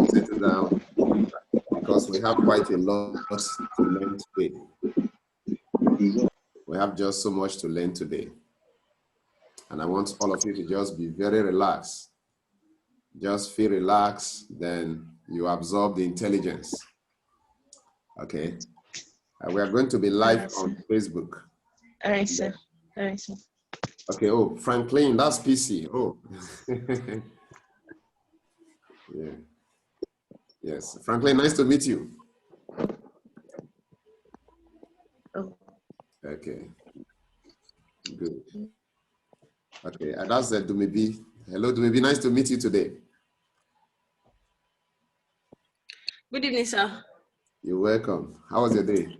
settle down because we have quite a lot to learn today. We have just so much to learn today. And I want all of you to just be very relaxed. Just feel relaxed, then you absorb the intelligence. Okay. We are going to be live on Facebook. All right, sir. All right, sir. Okay. Oh, Franklin, that's PC. Oh. Yeah. Yes. Franklin, nice to meet you. Oh. Okay. Good. Okay. And that's Dumibi. Hello, Dumibi. Nice to meet you today. Good evening, sir. You're welcome. How was your day?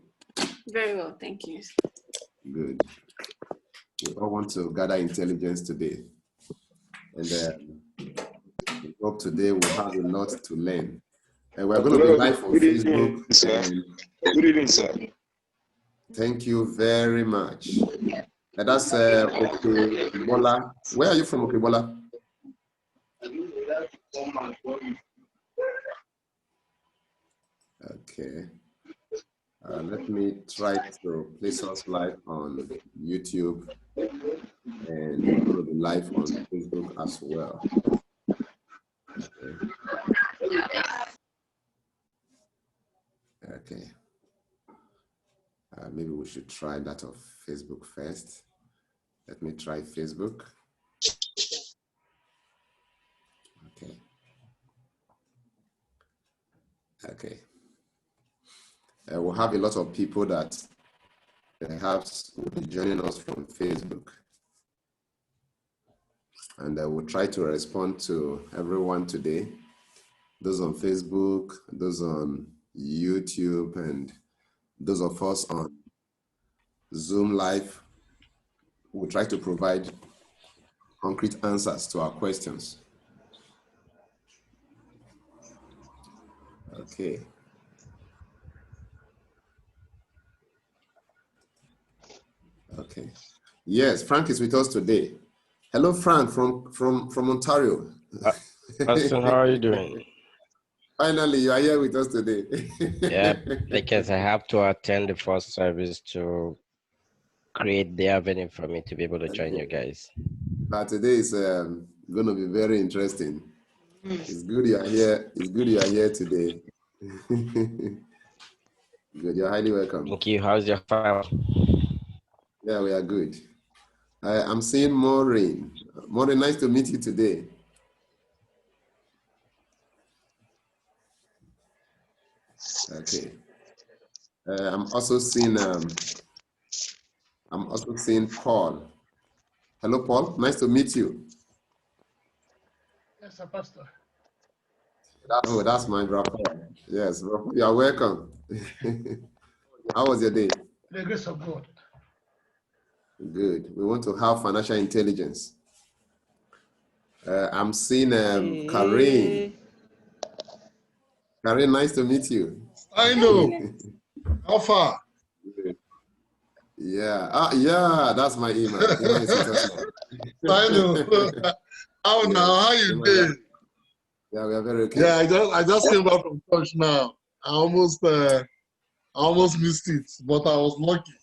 Very well, thank you. Good. We all want to gather intelligence today. And we hope today we'll have a lot to learn. And we're going to be live on Facebook. Good evening, sir. Thank you very much. And that's Okebola. Where are you from, Okebola? Okay. Let me try to place us live on YouTube and we'll be live on Facebook as well. Okay. Maybe we should try that of Facebook first. Let me try Facebook. Okay. Okay. We'll have a lot of people that perhaps will be joining us from Facebook. And we'll try to respond to everyone today. Those on Facebook, those on YouTube, and those of us on Zoom Live. We'll try to provide concrete answers to our questions. Okay. Okay. Yes, Frank is with us today. Hello, Frank from Ontario. Austin, how are you doing? Finally, you are here with us today. Yeah, because I have to attend the first service to create the avenue for me to be able to join you guys. But today is going to be very interesting. It's good you are here. It's good you are here today. Good, you're highly welcome. Thank you. How's your family? Yeah, we are good. I'm seeing Maureen. Maureen, nice to meet you today. Okay. I'm also seeing Paul. Hello, Paul. Nice to meet you. Yes, sir, Pastor. Oh, that's my brother. Yes, bro. You are welcome. How was your day? The grace of God. Good. We want to have financial intelligence. I'm seeing Karen. Karen, nice to meet you. I know. How far? Yeah. Yeah, that's my email. I know. How now? How you doing? Yeah, we are very okay. Yeah, I just came back from church now. I almost missed it, but I was lucky.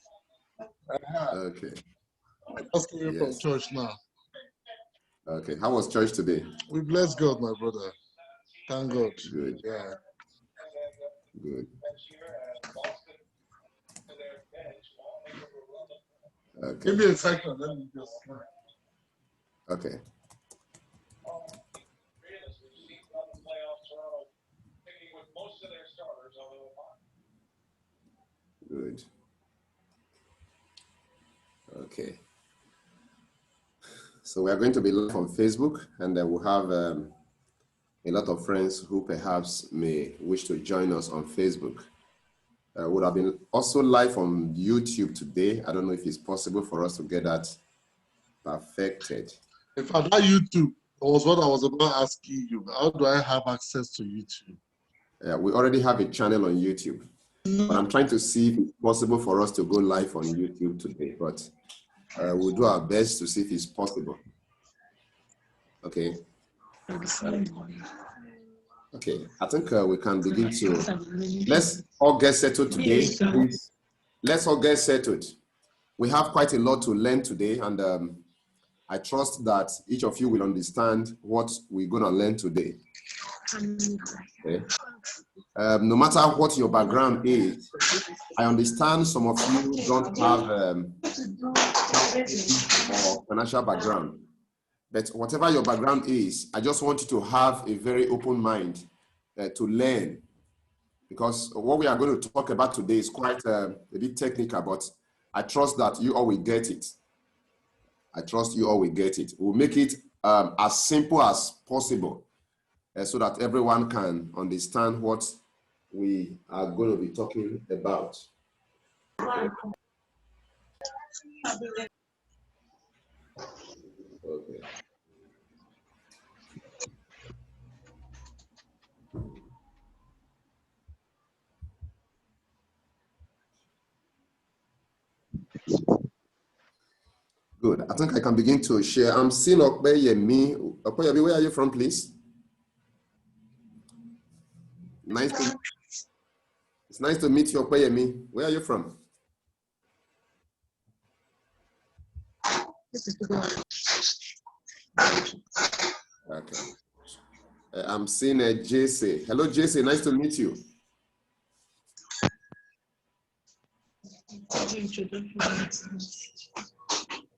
Okay. I just came from church now. Okay. How was church today? We bless God, my brother. Thank God. Good. Yeah. Good. Okay. Give me a second. Let me just. Okay. Good. Okay. So we are going to be live on Facebook, and then we'll have a lot of friends who perhaps may wish to join us on Facebook. Would have been also live on YouTube today. I don't know if it's possible for us to get that perfected. In fact, that YouTube was what I was about asking you. How do I have access to YouTube? We already have a channel on YouTube, but I'm trying to see if it's possible for us to go live on YouTube today, but we'll do our best to see if it's possible. Okay. Okay, I think we can begin to, let's all get settled today. Please. Let's all get settled. We have quite a lot to learn today, and I trust that each of you will understand what we're going to learn today. Okay. No matter what your background is, I understand some of you don't have or financial background. But whatever your background is, I just want you to have a very open mind to learn, because what we are going to talk about today is quite a bit technical, but I trust that you all will get it. I trust you all will get it. We'll make it as simple as possible so that everyone can understand what we are going to be talking about. Okay. Good. I think I can begin to share. I'm seeing Okpeyemi. Okpeyemi, where are you from, please? It's nice to meet you, Okpeyemi. Where are you from? Okay. I'm seeing JC. Hello, JC. Nice to meet you.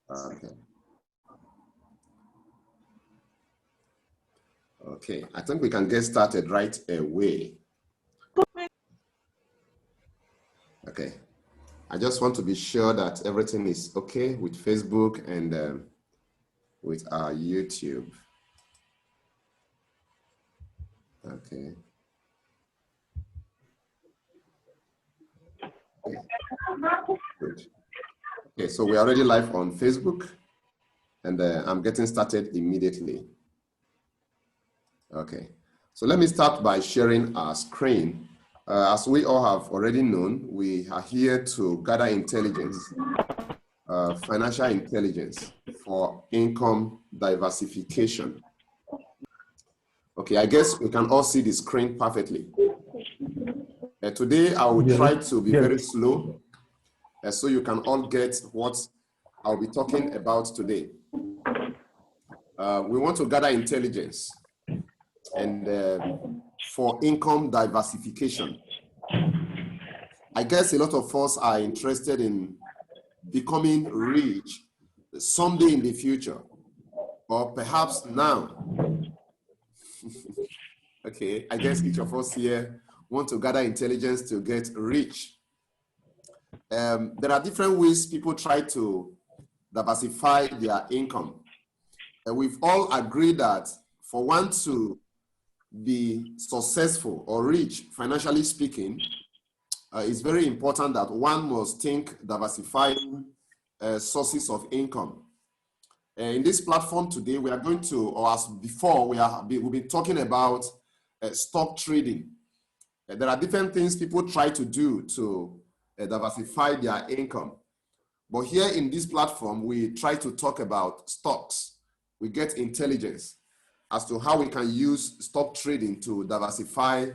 Okay. Okay. I think we can get started right away. Okay. I just want to be sure that everything is okay with Facebook and with our YouTube. Okay. Good. Okay, so we're already live on Facebook, and I'm getting started immediately. Okay, so let me start by sharing our screen. As we all have already known, we are here to gather intelligence, financial intelligence for income diversification. Okay, I guess we can all see the screen perfectly. Today, I will try to be very slow so you can all get what I'll be talking about today. We want to gather intelligence and for income diversification. I guess a lot of us are interested in becoming rich someday in the future, or perhaps now. Okay, I guess each of us here want to gather intelligence to get rich. There are different ways people try to diversify their income. And we've all agreed that for one to be successful or rich, financially speaking, it's very important that one must think diversifying sources of income. In this platform today, we are going to, or as before, we've been talking about stock trading. There are different things people try to do to diversify their income. But here in this platform, we try to talk about stocks. We get intelligence as to how we can use stock trading to diversify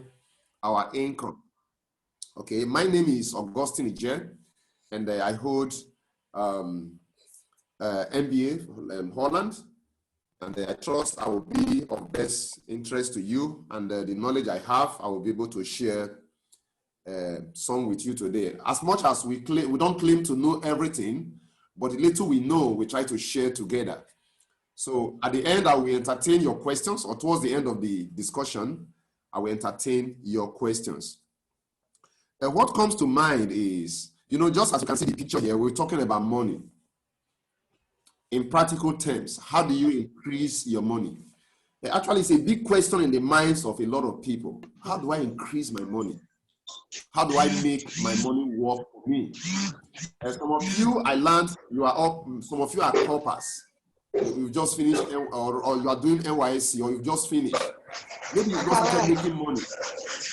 our income. Okay, my name is Augustine Ije, and I hold MBA from Holland, and I trust I will be of best interest to you, and the knowledge I have, I will be able to share some with you today. As much as we don't claim to know everything, but the little we know, we try to share together. So at the end, I will entertain your questions, or towards the end of the discussion, I will entertain your questions. What comes to mind is, just as you can see the picture here, we're talking about money. In practical terms, how do you increase your money? Actually, it's a big question in the minds of a lot of people. How do I increase my money? How do I make my money work for me? Some of you, I learned, some of you are corpers. You've just finished, or you are doing NYSC, or you've just finished. Maybe you've just started making money.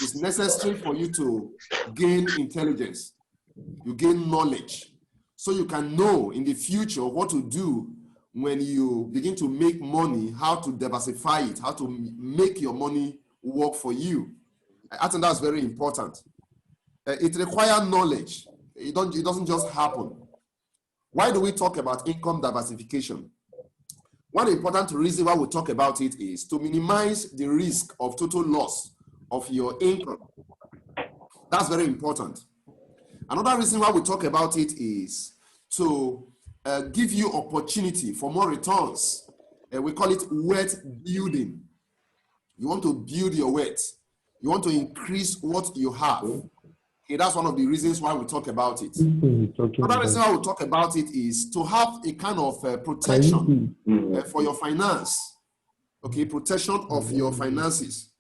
It's necessary for you to gain intelligence. You gain knowledge, so you can know in the future what to do when you begin to make money, how to diversify it, how to make your money work for you. I think that's very important. It requires knowledge. It doesn't just happen. Why do we talk about income diversification? One important reason why we talk about it is to minimize the risk of total loss of your income. That's very important. Another reason why we talk about it is to give you opportunity for more returns. We call it wealth building. You want to build your wealth. You want to increase what you have. Okay, that's one of the reasons why we talk about it. Another reason why we talk about it is to have a kind of protection for your finance. Okay, protection of your finances.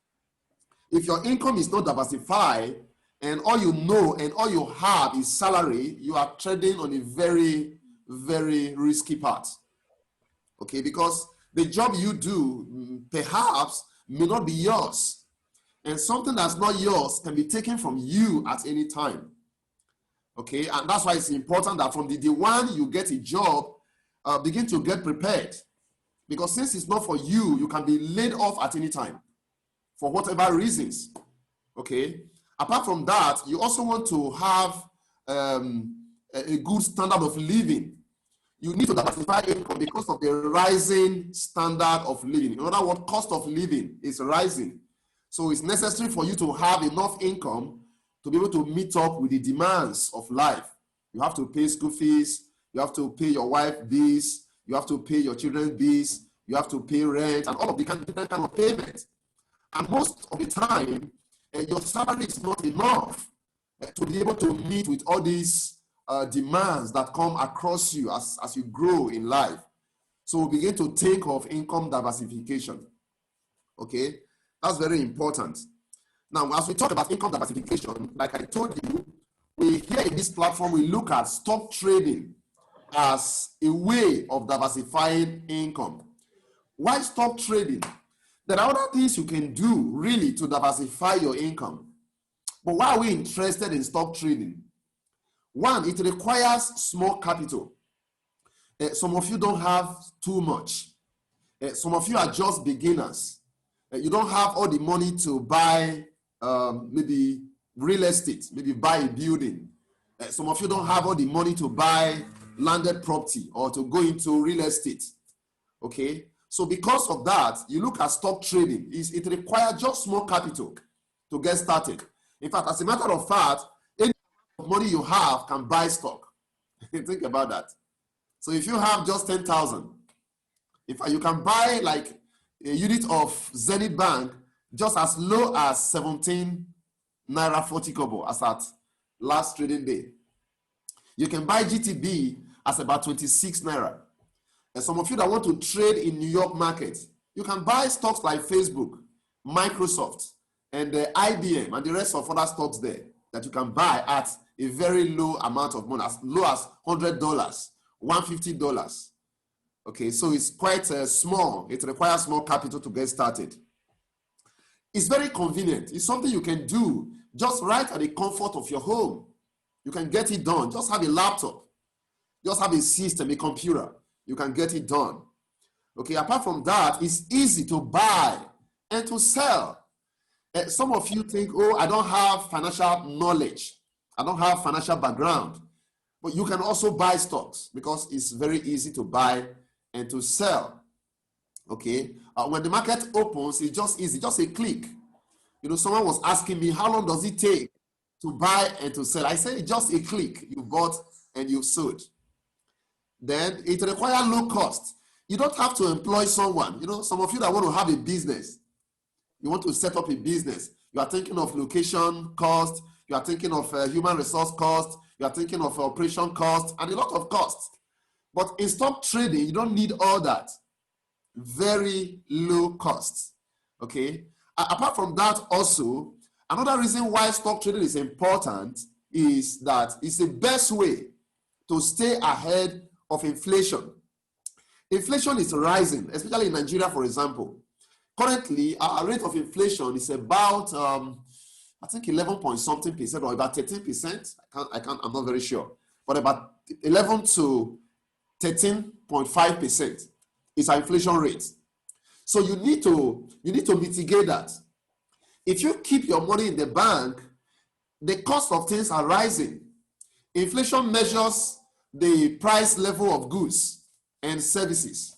If your income is not diversified and all you know and all you have is salary, you are trading on a very, very risky path. Okay, because the job you do perhaps may not be yours. And something that's not yours can be taken from you at any time. Okay, and that's why it's important that from the day one you get a job, begin to get prepared. Because since it's not for you, you can be laid off at any time for whatever reasons. Okay, apart from that, you also want to have a good standard of living. You need to diversify income because of the rising standard of living. In other words, cost of living is rising. So it's necessary for you to have enough income to be able to meet up with the demands of life. You have to pay school fees, you have to pay your wife bills, you have to pay your children's bills, you have to pay rent, and all of the different kind of payments. And most of the time, your salary is not enough to be able to meet with all these demands that come across you as you grow in life. So we begin to think of income diversification. Okay? That's very important. Now, as we talk about income diversification, like I told you, we here in this platform, we look at stock trading as a way of diversifying income. Why stock trading? There are other things you can do really to diversify your income. But why are we interested in stock trading? One, it requires small capital. Some of you don't have too much. Some of you are just beginners. You don't have all the money to buy maybe real estate, maybe buy a building. Some of you don't have all the money to buy landed property or to go into real estate. Okay, so because of that, you look at stock trading. It requires just small capital to get started. In fact, as a matter of fact, any money you have can buy stock. Think about that. So if you have just 10,000, if you can buy like a unit of Zenith Bank just as low as 17 naira 40 kobo as at last trading day. You can buy GTB as about 26 naira. And some of you that want to trade in New York market, you can buy stocks like Facebook, Microsoft, and IBM, and the rest of other stocks there that you can buy at a very low amount of money, as low as $100, $150. Okay, so it's quite small. It requires small capital to get started. It's very convenient. It's something you can do just right at the comfort of your home. You can get it done. Just have a laptop. Just have a system, a computer. You can get it done. Okay, apart from that, it's easy to buy and to sell. Some of you think, oh, I don't have financial knowledge. I don't have financial background. But you can also buy stocks because it's very easy to buy and to sell. Okay, when the market opens, it's just easy, just a click. You know, someone was asking me, how long does it take to buy and to sell? I said, just a click. You bought and you sold. Then it requires low cost. You don't have to employ someone. You know, some of you that want to have a business, you want to set up a business. You are thinking of location cost. You are thinking of human resource cost. You are thinking of operation cost and a lot of costs. But in stock trading, you don't need all that. Very low costs. Okay. Apart from that, also, another reason why stock trading is important is that it's the best way to stay ahead of inflation. Inflation is rising, especially in Nigeria, for example. Currently, our rate of inflation is about, I think 11 point something percent or about 13%. I'm not very sure, but about 11 to 13.5% is our inflation rate. So you need to mitigate that. If you keep your money in the bank, the cost of things are rising. Inflation measures the price level of goods and services.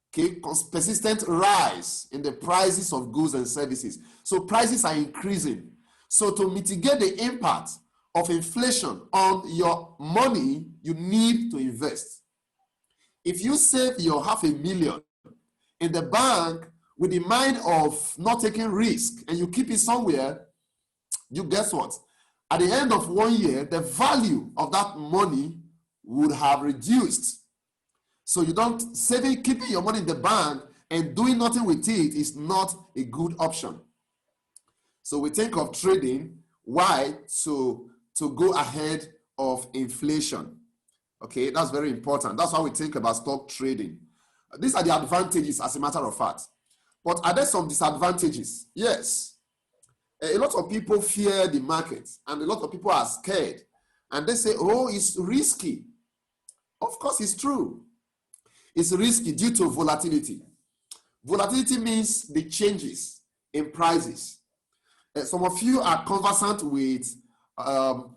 Okay, persistent rise in the prices of goods and services. So prices are increasing. So to mitigate the impact of inflation on your money, you need to invest. If you save your $500,000 in the bank with the mind of not taking risk and you keep it somewhere, you guess what? At the end of 1 year, the value of that money would have reduced. So you don't, keeping your money in the bank and doing nothing with it is not a good option. So we think of trading. Why? To go ahead of inflation. Okay, that's very important. That's why we think about stock trading. These are the advantages, as a matter of fact. But are there some disadvantages? Yes. A lot of people fear the market, and a lot of people are scared. And they say, oh, it's risky. Of course, it's true. It's risky due to volatility. Volatility means the changes in prices. Some of you are conversant with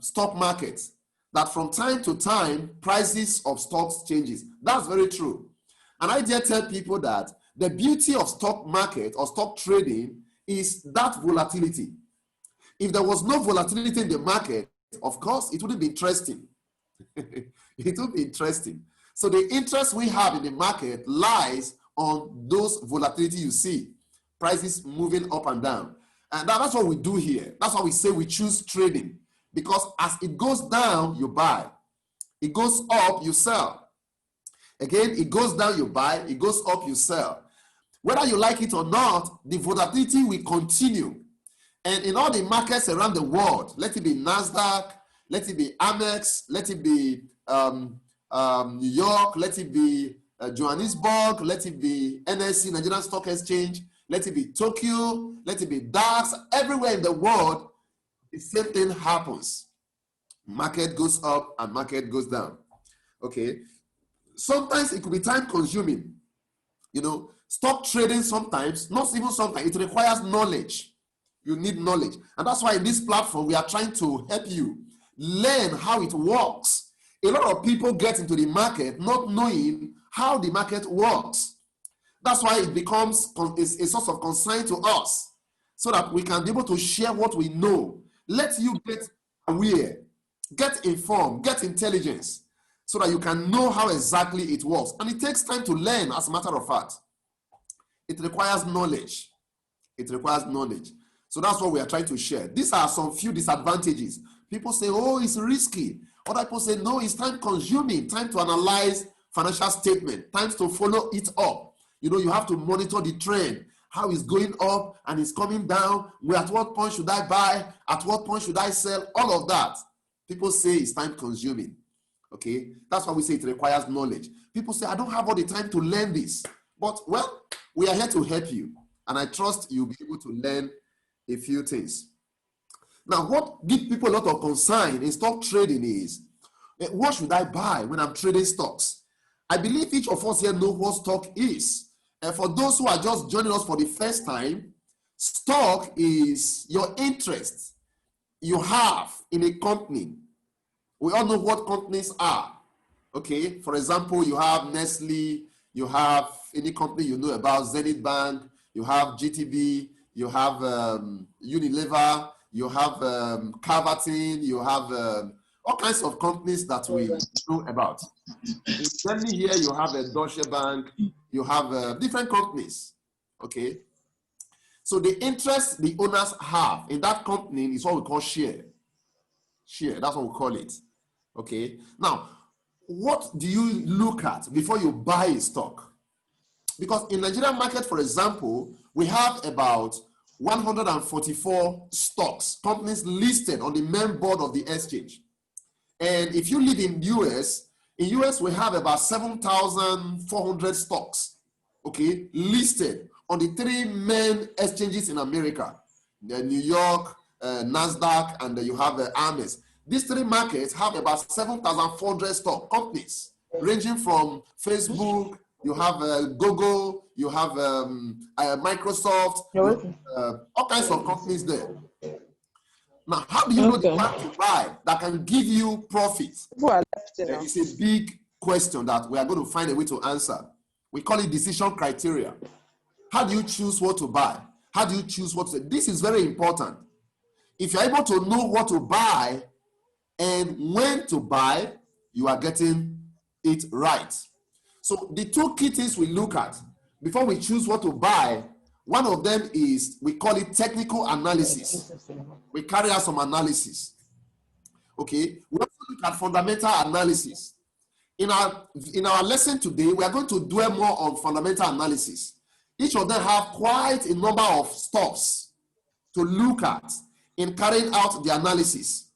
stock markets, that from time to time, prices of stocks changes. That's very true. And I dare tell people that the beauty of stock market or stock trading is that volatility. If there was no volatility in the market, of course, it wouldn't be interesting. It would be interesting. So the interest we have in the market lies on those volatility you see, prices moving up and down. And that's what we do here. That's why we say we choose trading, because as it goes down, you buy. It goes up, you sell. Again, it goes down, you buy. It goes up, you sell. Whether you like it or not, the volatility will continue. And in all the markets around the world, let it be NASDAQ, let it be Amex, let it be New York, let it be Johannesburg, let it be NSE, Nigerian Stock Exchange, let it be Tokyo, let it be DAX, everywhere in the world, the same thing happens. Market goes up and market goes down. Okay. Sometimes it could be time consuming. You know, stock trading sometimes, not even sometimes, it requires knowledge. You need knowledge. And that's why in this platform, we are trying to help you learn how it works. A lot of people get into the market not knowing how the market works. That's why it becomes a source of concern to us, so that we can be able to share what we know. Let you get aware, get informed, get intelligence, so that you can know how exactly it works. And it takes time to learn, as a matter of fact. It requires knowledge. It requires knowledge. So that's what we are trying to share. These are some few disadvantages. People say, oh, it's risky. Other people say, no, it's time consuming, time to analyze financial statement, time to follow it up. You know, you have to monitor the trend, how it's going up and it's coming down. At what point should I buy? At what point should I sell? All of that. People say it's time consuming. Okay, that's why we say it requires knowledge. People say, I don't have all the time to learn this. But, well, we are here to help you. And I trust you'll be able to learn a few things. Now, what gives people a lot of concern in stock trading is, what should I buy when I'm trading stocks? I believe each of us here know what stock is. And for those who are just joining us for the first time, stock is your interest you have in a company. We all know what companies are. Okay, for example, you have Nestle, you have any company you know about, Zenith Bank, you have GTB, you have Unilever, you have Carvatin, you have all kinds of companies that we know about. In Germany here, you have a Deutsche Bank, you have different companies, okay? So the interest the owners have in that company is what we call share. Share, that's what we call it, okay? Now, what do you look at before you buy a stock? Because in Nigerian market, for example, we have about 144 stocks, companies listed on the main board of the exchange. And if you live in US we have about 7,400 stocks, okay, listed on the three main exchanges in America, the New York, NASDAQ, and you have the Amex. These three markets have about 7,400 stock companies, ranging from Facebook, you have Google, you have Microsoft, all kinds of companies there. Now, how do you know the one to buy that can give you profit? It's a big question that we are going to find a way to answer. We call it decision criteria. How do you choose what to buy? How do you choose what to? This is very important. If you're able to know what to buy and when to buy, you are getting it right. So the two key things we look at before we choose what to buy, one of them is, we call it technical analysis. We carry out some analysis. Okay, we also look at fundamental analysis. In our lesson today, we are going to dwell more on fundamental analysis. Each of them have quite a number of stops to look at in carrying out the analysis.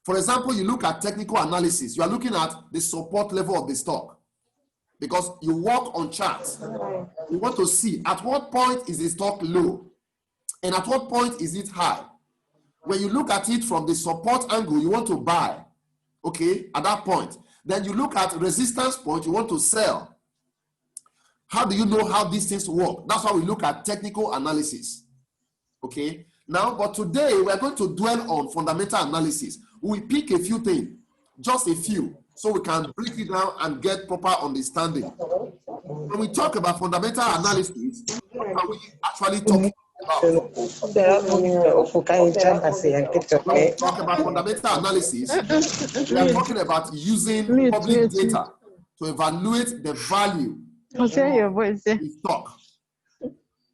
For example, you look at technical analysis, you are looking at the support level of the stock. Because you work on charts, you want to see at what point is the stock low and at what point is it high. When you look at it from the support angle, you want to buy, okay, at that point. Then you look at resistance point, you want to sell. How do you know how these things work? That's why we look at technical analysis, okay? Now, but today we are going to dwell on fundamental analysis. We pick a few things, just a few, so we can break it down and get proper understanding. When we talk about fundamental analysis, what are we actually talking about? When we talk about fundamental analysis, we are talking about using public data to evaluate the value of the stock.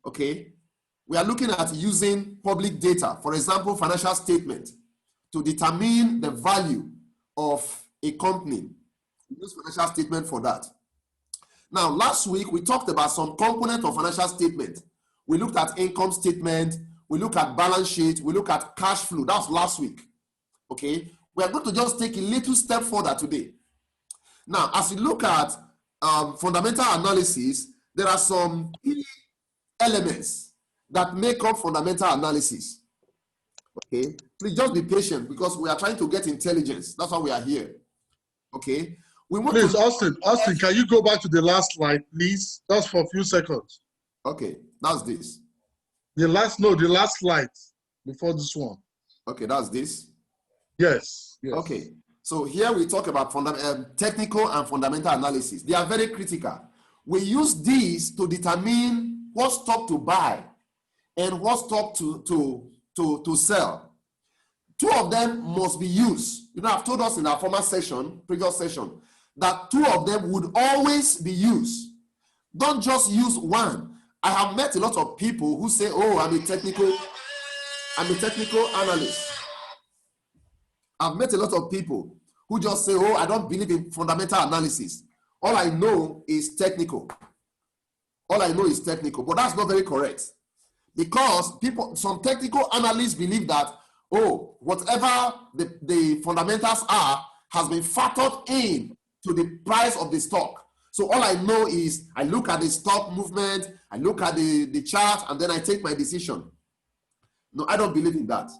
Okay? We are looking at using public data, for example, financial statement, to determine the value of a company. We use financial statement for that. Now, last week, we talked about some component of financial statement. We looked at income statement, we looked at balance sheet, we looked at cash flow. That was last week. Okay? We are going to just take a little step further today. Now, as we look at fundamental analysis, there are some key elements that make up fundamental analysis. Okay? Please just be patient because we are trying to get intelligence. That's why we are here. Okay? We want please, Austin, can you go back to the last slide, please? Just for a few seconds. Okay, that's this. The last slide before this one. Okay, that's this. Yes. Okay, so here we talk about technical and fundamental analysis. They are very critical. We use these to determine what stock to buy and what stock to sell. Two of them must be used. You know, I've told us in our previous session, that two of them would always be used. Don't just use one. I have met a lot of people who say, oh, I'm a technical analyst. I've met a lot of people who just say, oh, I don't believe in fundamental analysis. All I know is technical. All I know is technical, but that's not very correct. Because some technical analysts believe that, oh, whatever the fundamentals are has been factored in to the price of the stock. So all I know is I look at the stock movement, I look at the chart, and then I take my decision. No, I don't believe in that.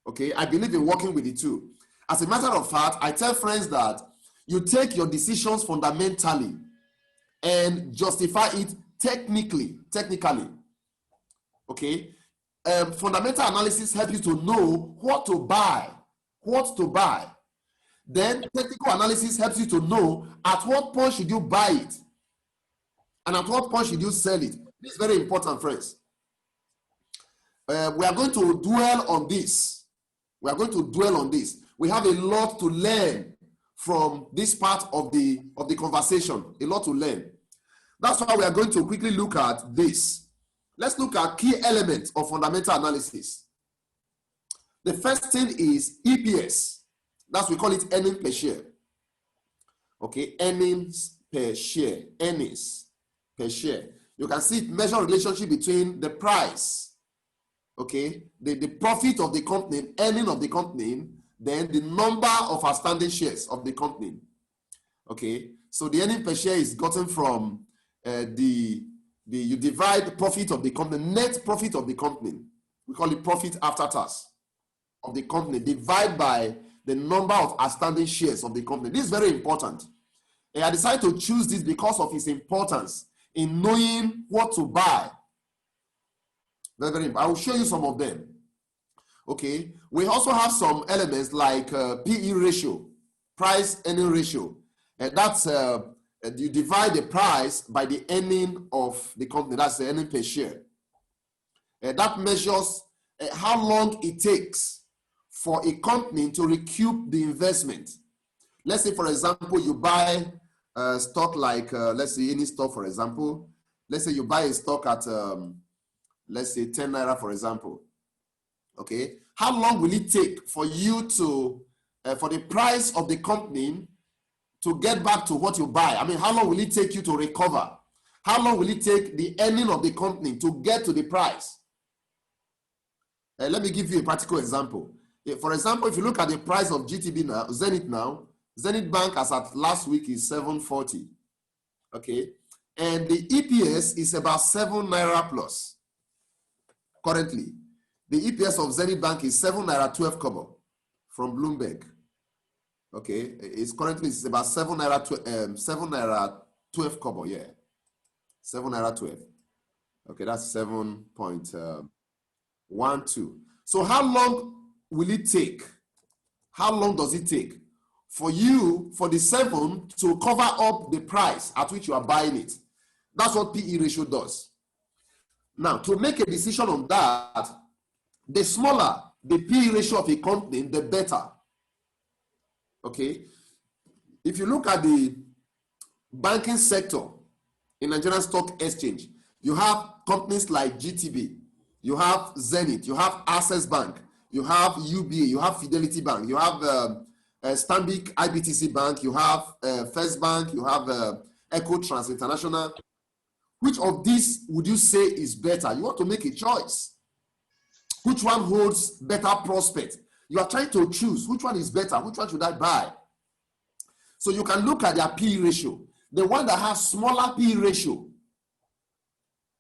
Okay, I believe in working with the two. As a matter of fact, I tell friends that you take your decisions fundamentally and justify it technically. Okay, fundamental analysis helps you to know what to buy. Then technical analysis helps you to know at what point should you buy it and at what point should you sell it. This is very important, friends. We are going to dwell on this. We have a lot to learn from this part of the conversation. A lot to learn. That's why we are going to quickly look at this. Let's look at key elements of fundamental analysis. The first thing is EPS. That's we call it earnings per share. Okay, earnings per share. You can see it measure relationship between the price, okay, the profit of the company, earning of the company, then the number of outstanding shares of the company. Okay, so the earning per share is gotten from you divide the profit of the company, net profit of the company. We call it profit after tax of the company, divide by the number of outstanding shares of the company. This is very important. I decided to choose this because of its importance in knowing what to buy. Very, very important. I will show you some of them. Okay, we also have some elements like PE ratio, price earning ratio, and that's you divide the price by the earning of the company. That's the earning per share. That measures how long it takes for a company to recoup the investment. Let's say, for example, you buy a stock like, let's say any stock, for example. Let's say you buy a stock at, let's say 10 Naira, for example. Okay, how long will it take for you to, for the price of the company to get back to what you buy? I mean, how long will it take you to recover? How long will it take the earning of the company to get to the price? Let me give you a practical example. For example, if you look at the price of GTB now, Zenith Bank as at last week is 740. Okay, and the EPS is about 7 Naira plus. Currently, the EPS of Zenith Bank is 7 Naira 12 kobo from Bloomberg. Okay, it's currently about 7 Naira 12 kobo. Yeah, 7 Naira 12. Okay, that's 7.12. So how long will it take? How long does it take for you, for the 7 to cover up the price at which you are buying it? That's what PE ratio does. Now, to make a decision on that, the smaller the PE ratio of a company, the better. Okay? If you look at the banking sector in Nigerian Stock Exchange, you have companies like GTB, you have Zenith, you have Access Bank, you have UBA, you have Fidelity Bank, you have Stanbic IBTC Bank, you have First Bank, you have Ecotrans International. Which of these would you say is better? You want to make a choice. Which one holds better prospect? You are trying to choose which one is better, which one should I buy? So you can look at their PE ratio. The one that has smaller PE ratio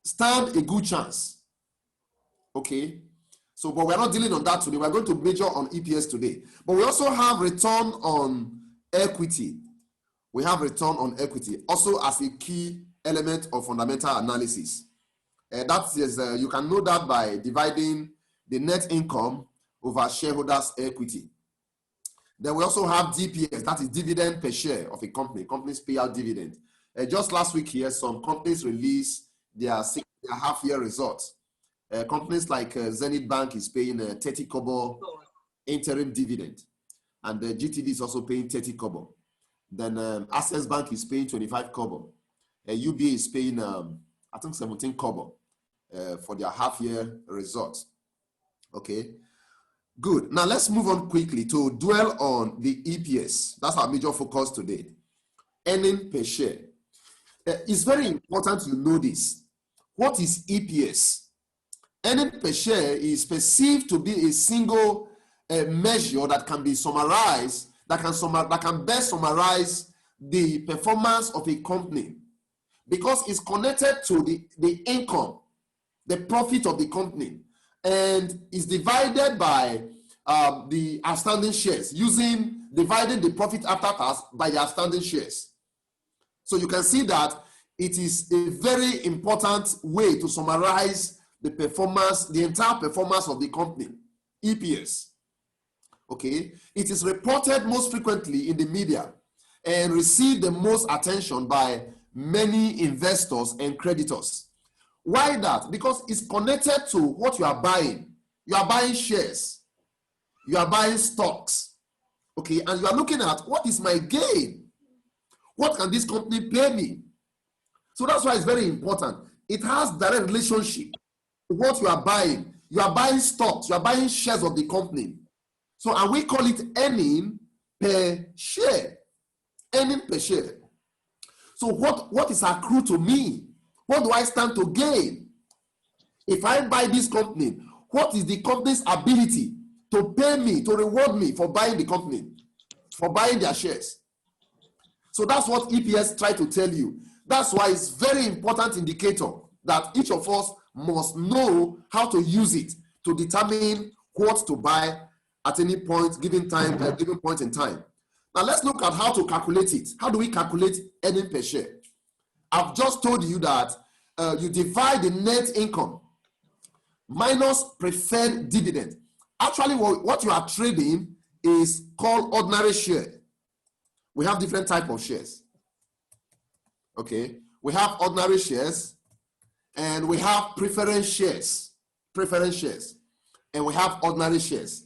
stand a good chance. Okay, so but we're not dealing on that today. We're going to major on EPS today. But we also have return on equity. We have return on equity also as a key element of fundamental analysis. That is, you can know that by dividing the net income over shareholders' equity. Then we also have DPS, that is dividend per share of a company. Companies pay out dividend. Just last week here, some companies released their half-year results. Companies like Zenith Bank is paying 30 kobo interim dividend, and the GTD is also paying 30 kobo. Then Access Bank is paying 25 kobo. UBA is paying, I think 17 kobo for their half-year results. Okay, good. Now let's move on quickly to dwell on the EPS. That's our major focus today. Earning per share. It's very important you know this. What is EPS? Earning per share is perceived to be a single measure that can be summarized, that can best summarize the performance of a company, because it's connected to the income, the profit of the company, and is divided by the outstanding shares, dividing the profit after tax by the outstanding shares. So you can see that it is a very important way to summarize the performance, the entire performance of the company, EPS. Okay, it is reported most frequently in the media and received the most attention by many investors and creditors. Why that? Because it's connected to what you are buying. You are buying shares, you are buying stocks, okay, and you are looking at what is my gain? What can this company pay me? So that's why it's very important. It has direct relationship to what you are buying. You are buying stocks, you are buying shares of the company. So, and we call it earning per share. Earning per share. So what is accrued to me? What do I stand to gain? If I buy this company, what is the company's ability to pay me, to reward me for buying the company, for buying their shares? So that's what EPS try to tell you. That's why it's very important indicator that each of us must know how to use it to determine what to buy at any point, given point in time. Now let's look at how to calculate it. How do we calculate earning per share? I've just told you that you divide the net income minus preferred dividend. Actually, what you are trading is called ordinary share. We have different types of shares. Okay, we have ordinary shares, and we have preference shares, and we have ordinary shares.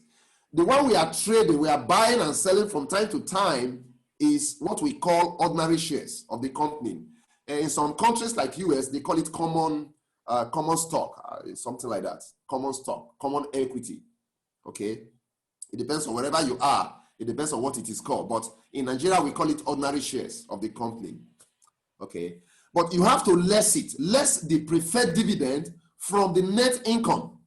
The one we are trading, we are buying and selling from time to time, is what we call ordinary shares of the company. And in some countries like US, they call it common stock, something like that. Common stock, common equity. Okay, it depends on wherever you are. It depends on what it is called. But in Nigeria, we call it ordinary shares of the company. Okay, but you have to less the preferred dividend from the net income,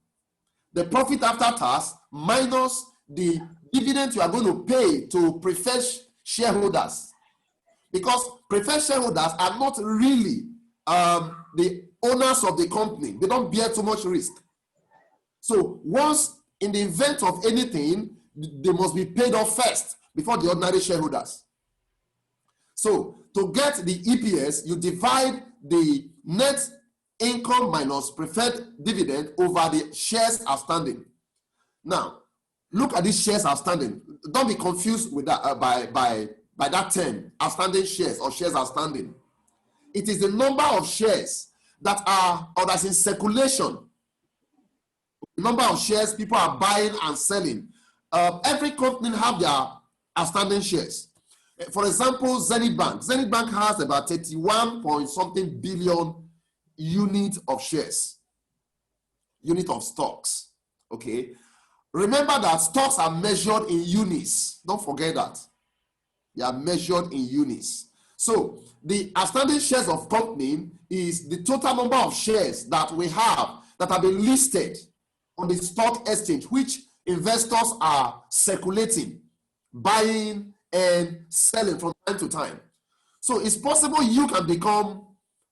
the profit after tax minus the dividend you are going to pay to preferred shareholders, because preferred shareholders are not really the owners of the company. They don't bear too much risk. So once in the event of anything, they must be paid off first before the ordinary shareholders. So to get the EPS, you divide the net income minus preferred dividend over the shares outstanding. Now, look at these shares outstanding. Don't be confused with that by that term, outstanding shares or shares outstanding. It is the number of shares that are or that's in circulation. The number of shares people are buying and selling. Every company have their outstanding shares. For example, Zenith Bank. Zenith Bank has about 31 point something billion units of shares, unit of stocks. Okay. Remember that stocks are measured in units. Don't forget that. They are measured in units. So the outstanding shares of company is the total number of shares that we have that have been listed on the stock exchange, which investors are circulating, buying and selling from time to time. So it's possible you can become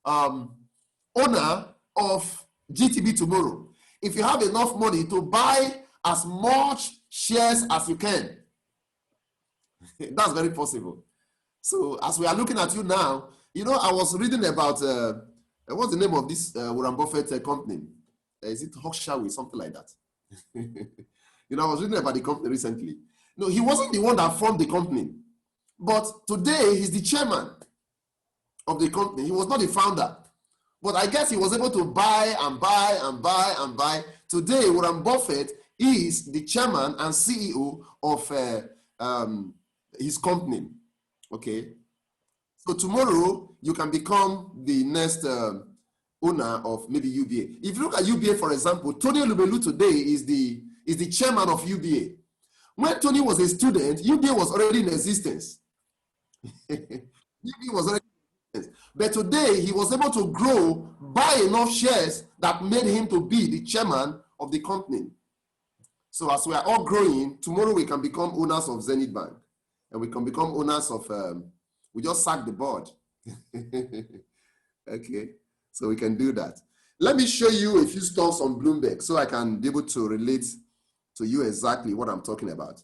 owner of GTB tomorrow if you have enough money to buy as much shares as you can. That's very possible. So as we are looking at you now, you know, I was reading about what's the name of this Warren Buffett company? Is it Berkshire, something like that? You know, I was reading about the company recently. No, he wasn't the one that formed the company, but today he's the chairman of the company. He was not the founder, but I guess he was able to buy and buy and buy and buy. Today, Warren Buffett is the chairman and CEO of his company. Okay, so tomorrow you can become the next owner of maybe UBA. If you look at UBA, for example, Tony Olubelu today is the chairman of UBA. When Tony was a student, UBA was already in existence. UBA was already in existence. But today he was able to grow, buy enough shares that made him to be the chairman of the company. So as we are all growing, tomorrow we can become owners of Zenith Bank, and we can become owners of. We just sacked the board. Okay, so we can do that. Let me show you a few stocks on Bloomberg so I can be able to relate to you exactly what I'm talking about.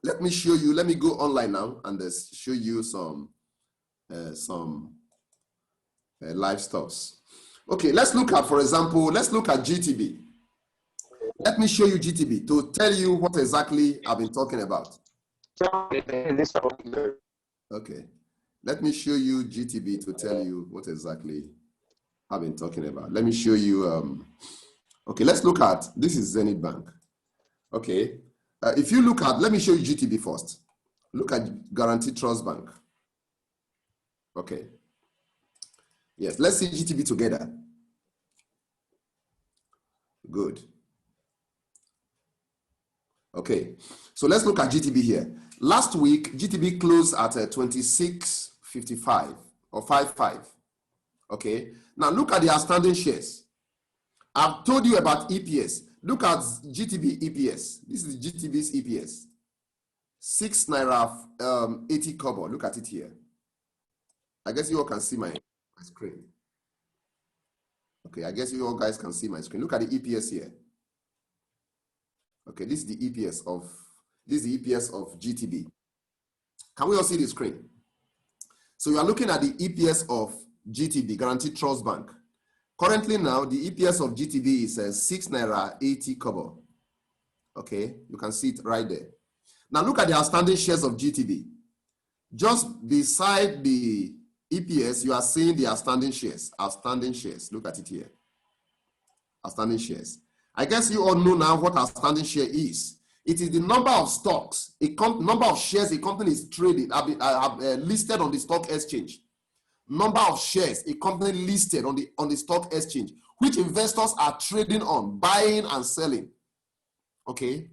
Let me show you. Let me go online now and show you some live stocks. Okay, let's look at, for example, let's look at GTB. Let me show you GTB to tell you what exactly I've been talking about. Okay, let me show you GTB to tell you what exactly I've been talking about. Let me show you. Okay, let's look at, this is Zenith Bank. Okay, if you look at, let me show you GTB first. Look at Guaranteed Trust Bank. Okay, yes, let's see GTB together. Good. Okay, so let's look at GTB here. Last week, GTB closed at 26.55 or 55. Okay, now look at the outstanding shares. I've told you about EPS. Look at GTB EPS. This is GTB's EPS. 6 naira 80 kobo. Look at it here. I guess you all can see my screen. Okay, I guess you all guys can see my screen. Look at the EPS here. Okay, this is the EPS of GTB. Can we all see the screen? So you are looking at the EPS of GTB, Guaranteed Trust Bank. Currently now, the EPS of GTB is 6 naira 80 kobo. Okay, you can see it right there. Now look at the outstanding shares of GTB. Just beside the EPS, you are seeing the outstanding shares. Outstanding shares. Look at it here. Outstanding shares. I guess you all know now what outstanding share is. It is the number of stocks, number of shares a company is trading, listed on the stock exchange. Number of shares a company listed on the stock exchange, which investors are trading on, buying and selling. Okay.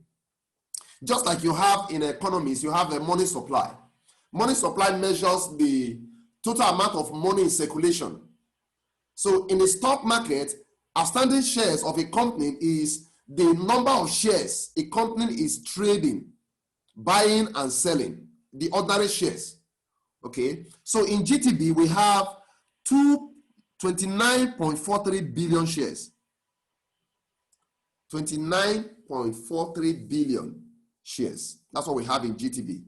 Just like you have in economies, you have a money supply. Money supply measures the total amount of money in circulation. So in the stock market, outstanding shares of a company is the number of shares a company is trading, buying and selling, the ordinary shares. Okay, so in GTB, we have 29.43 billion shares. 29.43 billion shares. That's what we have in GTB.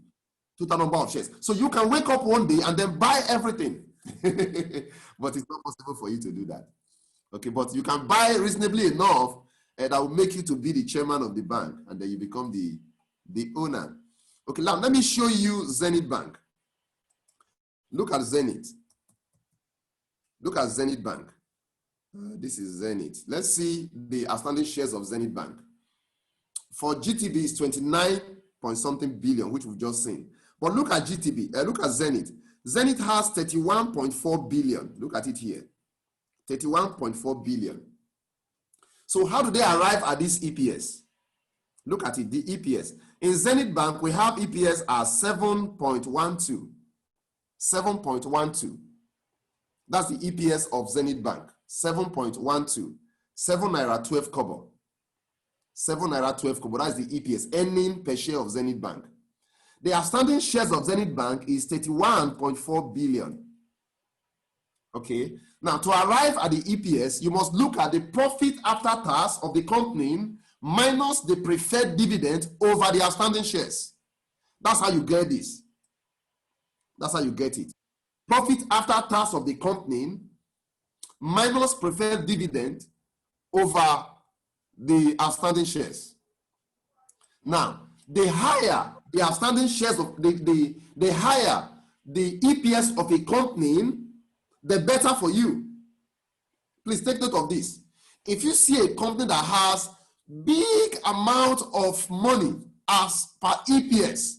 Total number of shares. So you can wake up one day and then buy everything. But it's not possible for you to do that. Okay, but you can buy reasonably enough that will make you to be the chairman of the bank, and then you become the owner. Okay, now let me show you Zenith Bank. Look at Zenith. Look at Zenith Bank. This is Zenith. Let's see the outstanding shares of Zenith Bank. For GTB, is 29 point something billion, which we've just seen. But look at GTB, look at Zenith. Zenith has 31.4 billion. Look at it here. 31.4 billion. So how do they arrive at this EPS? Look at it, the EPS. In Zenith Bank, we have EPS as 7.12. 7.12. That's the EPS of Zenith Bank. 7.12. 7 naira 12 kobo. 7 naira 12 kobo. That's the EPS, earning per share of Zenith Bank. The outstanding shares of Zenith Bank is 31.4 billion. Okay. Now, to arrive at the EPS, you must look at the profit after tax of the company minus the preferred dividend over the outstanding shares. That's how you get this. That's how you get it. Profit after tax of the company minus preferred dividend over the outstanding shares. Now, the higher the outstanding shares of the higher the EPS of a company, the better for you. Please take note of this. If you see a company that has big amount of money as per EPS,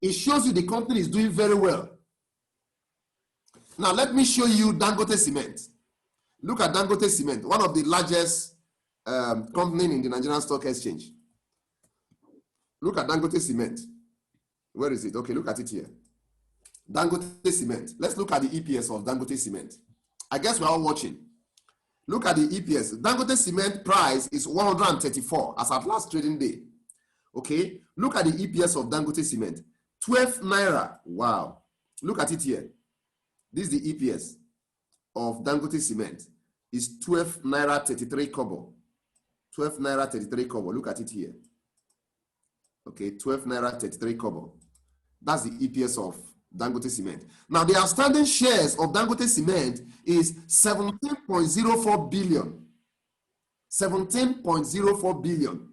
it shows you the company is doing very well. Now let me show you Dangote Cement. Look at Dangote Cement, one of the largest companies in the Nigerian Stock Exchange. Look at Dangote Cement. Where is it? Okay, look at it here. Dangote Cement. Let's look at the EPS of Dangote Cement. I guess we're all watching. Look at the EPS. Dangote Cement price is 134 as at last trading day. Okay, look at the EPS of Dangote Cement. 12 naira. Wow. Look at it here. This is the EPS of Dangote Cement. Is 12 naira 33 kobo. 12 naira 33 kobo. Look at it here. Okay, 12 naira 33 kobo. That's the EPS of Dangote Cement. Now, the outstanding shares of Dangote Cement is 17.04 billion. 17.04 billion.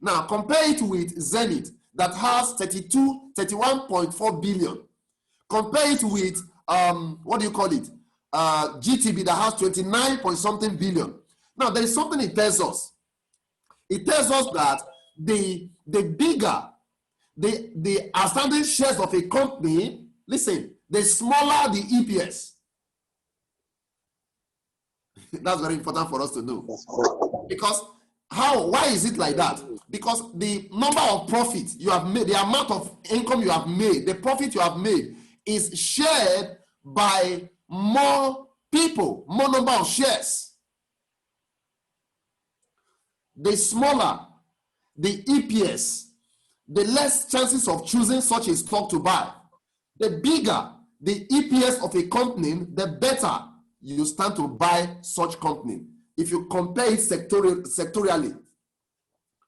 Now, compare it with Zenith that has 31.4 billion. Compare it with, what do you call it? GTB that has 29 point something billion. Now, there is something it tells us. It tells us that the bigger the outstanding shares of a company, listen, the smaller the EPS. That's very important for us to know. Because why is it like that? Because the number of profit you have made, the amount of income you have made, the profit you have made is shared by more people, more number of shares. The smaller the EPS, the less chances of choosing such a stock to buy. The bigger the EPS of a company, the better you stand to buy such company. If you compare it sectorially.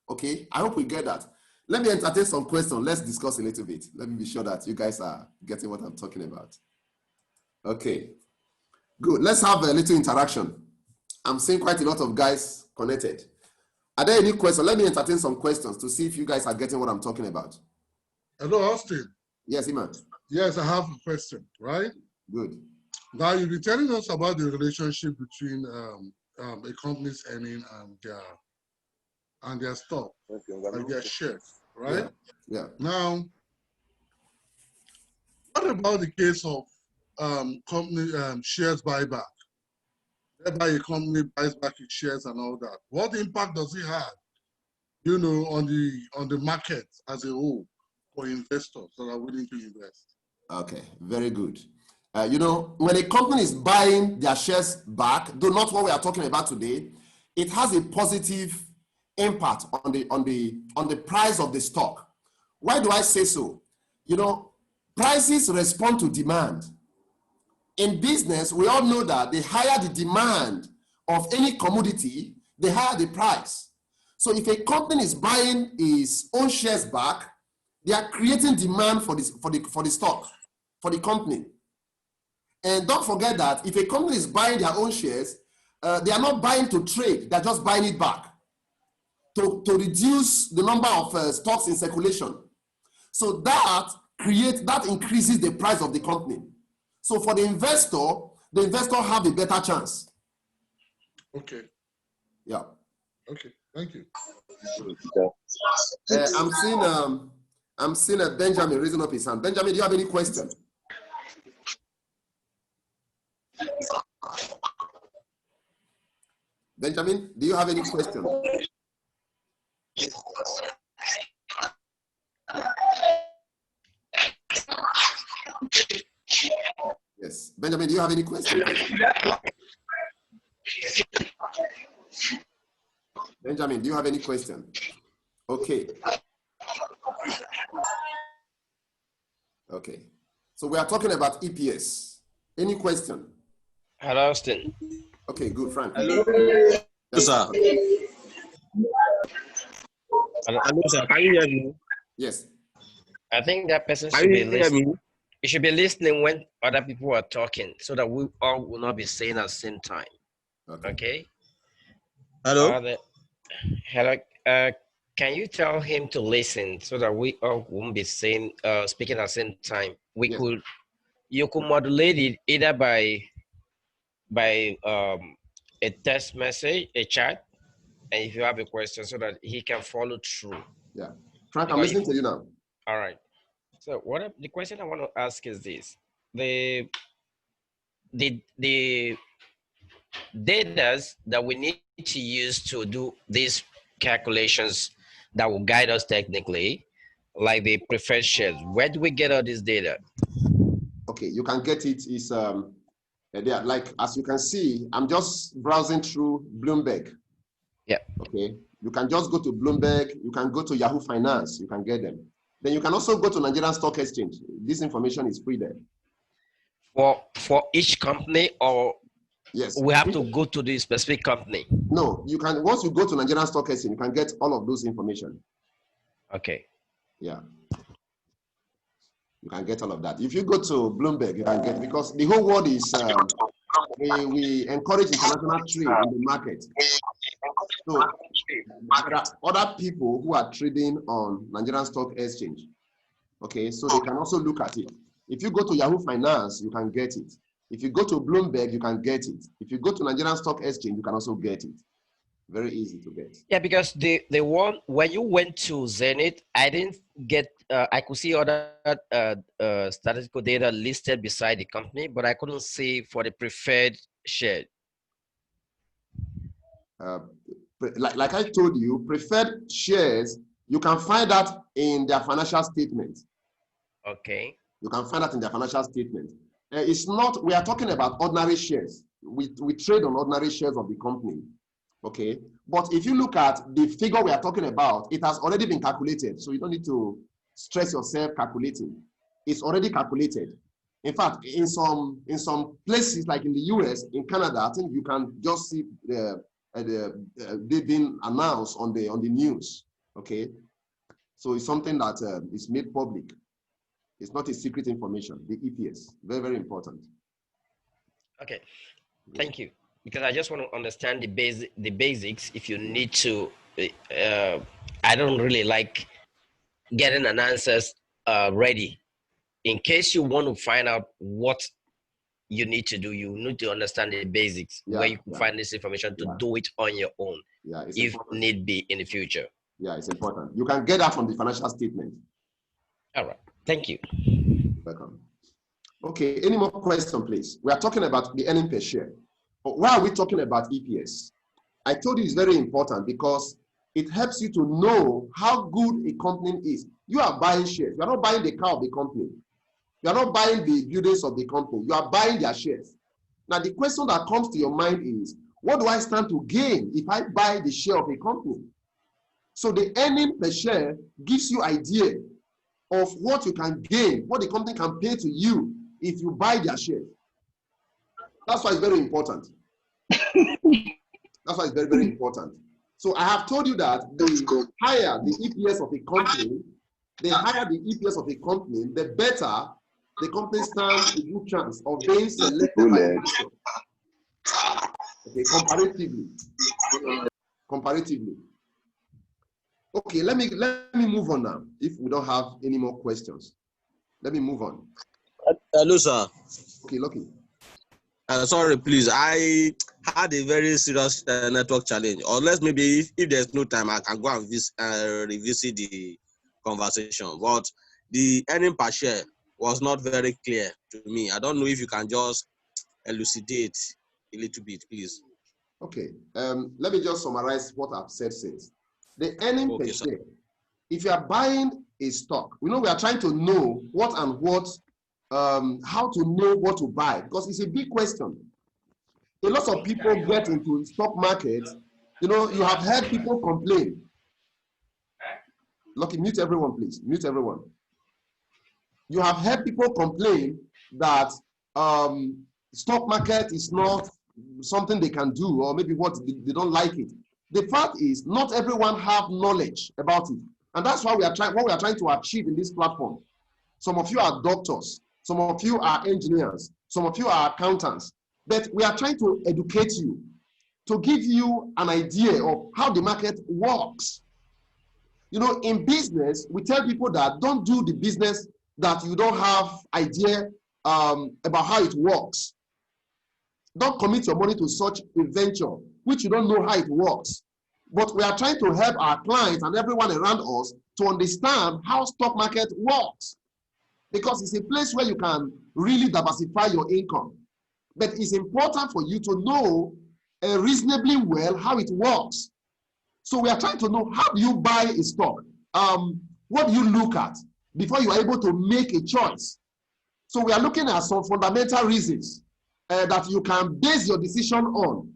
Okay, I hope we get that. Let me entertain some questions. Let's discuss a little bit. Let me be sure that you guys are getting what I'm talking about. Okay, good. Let's have a little interaction. I'm seeing quite a lot of guys connected. Are there any questions? Let me entertain some questions to see if you guys are getting what I'm talking about. Hello, Austin. Yes, Iman. Yes, I have a question, right? Good. Now, you'll be telling us about the relationship between a company's earning and their stock, like their shares, right? Yeah. Now, what about the case of company shares buyback? Whereby a company buys back its shares and all that. What impact does it have, on the market as a whole for investors that are willing to invest? Okay, very good. When a company is buying their shares back, though not what we are talking about today, it has a positive impact on the price of the stock. Why do I say so? Prices respond to demand. In business, we all know that the higher the demand of any commodity, the higher the price. So if a company is buying its own shares back, they are creating demand for the stock, for the company. And don't forget that if a company is buying their own shares, they are not buying to trade, they're just buying it back to reduce the number of stocks in circulation. So that increases the price of the company. So for the investor have a better chance. Okay. Yeah. Okay. Thank you. I'm seeing a Benjamin raising up his hand. Benjamin, do you have any question? Benjamin, do you have any question? Yes. Benjamin, do you have any question? Benjamin, do you have any question? Okay. Okay. So we are talking about EPS. Any question? Hello, Austin. Okay, good, Frank. Hello, sir. Hello, sir. Can you hear me? Yes. I think that person Can should you be hear listening. me? You should be listening when other people are talking so that we all will not be saying at the same time. Okay? Hello? Hello. Can you tell him to listen so that we all won't be saying speaking at the same time? You could modulate it either by a text message, a chat, and if you have a question so that he can follow through. Yeah. Frank, I'm listening to you now. All right. So the question I want to ask is this. The data that we need to use to do these calculations that will guide us technically, like the preferred shares, where do we get all this data? Okay, you can get it. Is there, like as you can see, I'm just browsing through Bloomberg. Yeah. Okay. You can just go to Bloomberg. You can go to Yahoo Finance. You can get them. Then you can also go to Nigerian Stock Exchange. This information is free there. For each company, or yes, we have to go to the specific company? No, you can. Once you go to Nigerian Stock Exchange, you can get all of those information. Okay. Yeah. You can get all of that. If you go to Bloomberg, you can get, because the whole world is, we encourage international trade in the market. So there are other people who are trading on Nigerian Stock Exchange. Okay, so they can also look at it. If you go to Yahoo Finance, you can get it. If you go to Bloomberg, you can get it. If you go to Nigerian Stock Exchange, you can also get it. Very easy to get. Yeah, because the one when you went to Zenith, I didn't get. I could see other statistical data listed beside the company, but I couldn't see for the preferred share. Like I told you, preferred shares, you can find that in their financial statement. Okay. You can find that in their financial statement. It's not, we are talking about ordinary shares. We trade on ordinary shares of the company. Okay. But if you look at the figure we are talking about, it has already been calculated. So you don't need to stress yourself calculating. It's already calculated. In fact, in some places like in the US, in Canada, I think you can just see they've been announced on the news. Okay. So it's something that is made public. It's not a secret information, the EPS. Very, very important. Okay, thank you. Because I just want to understand the basics. If you need to, I don't really like getting an answers ready. In case you want to find out what you need to do, you need to understand the basics, where you can find this information to do it on your own, if important. need be in the future. Yeah, it's important. You can get that from the financial statement. All right, thank you. Welcome. Okay, any more questions, please? We are talking about the earning per share. But why are we talking about EPS? I told you it's very important because it helps you to know how good a company is. You are buying shares. You are not buying the car of the company. You are not buying the buildings of the company. You are buying their shares. Now, the question that comes to your mind is, what do I stand to gain if I buy the share of a company? So the earning per share gives you idea of what you can gain, what the company can pay to you if you buy their shares. That's why it's very important. That's why it's very, very important. So I have told you that the higher the EPS of a company, the higher the EPS of a company, the better the company stands a good chance of being selected by investors. Okay, comparatively. Okay, let me move on now. If we don't have any more questions, let me move on. Hello, sir. Okay, Lucky. Sorry, please. I had a very serious network challenge. Unless maybe if there's no time, I can go and revisit the conversation. But the earning per share was not very clear to me. I don't know if you can just elucidate a little bit, please. Okay. Let me just summarize what I've said since. The earning per share. If you are buying a stock, we are trying to know what and what. How to know what to buy, because it's a big question. A lot of people get into stock market. You have heard people complain. Lucky, mute everyone, please. Mute everyone. You have heard people complain that stock market is not something they can do, or maybe what they don't like it. The fact is, not everyone have knowledge about it, and that's why what we are trying to achieve in this platform. Some of you are doctors. Some of you are engineers, some of you are accountants, but we are trying to educate you, to give you an idea of how the market works. In business, we tell people that don't do the business that you don't have idea about how it works. Don't commit your money to such a venture, which you don't know how it works. But we are trying to help our clients and everyone around us to understand how stock market works. Because it's a place where you can really diversify your income. But it's important for you to know reasonably well how it works. So we are trying to know, how do you buy a stock? What do you look at before you are able to make a choice? So we are looking at some fundamental reasons that you can base your decision on.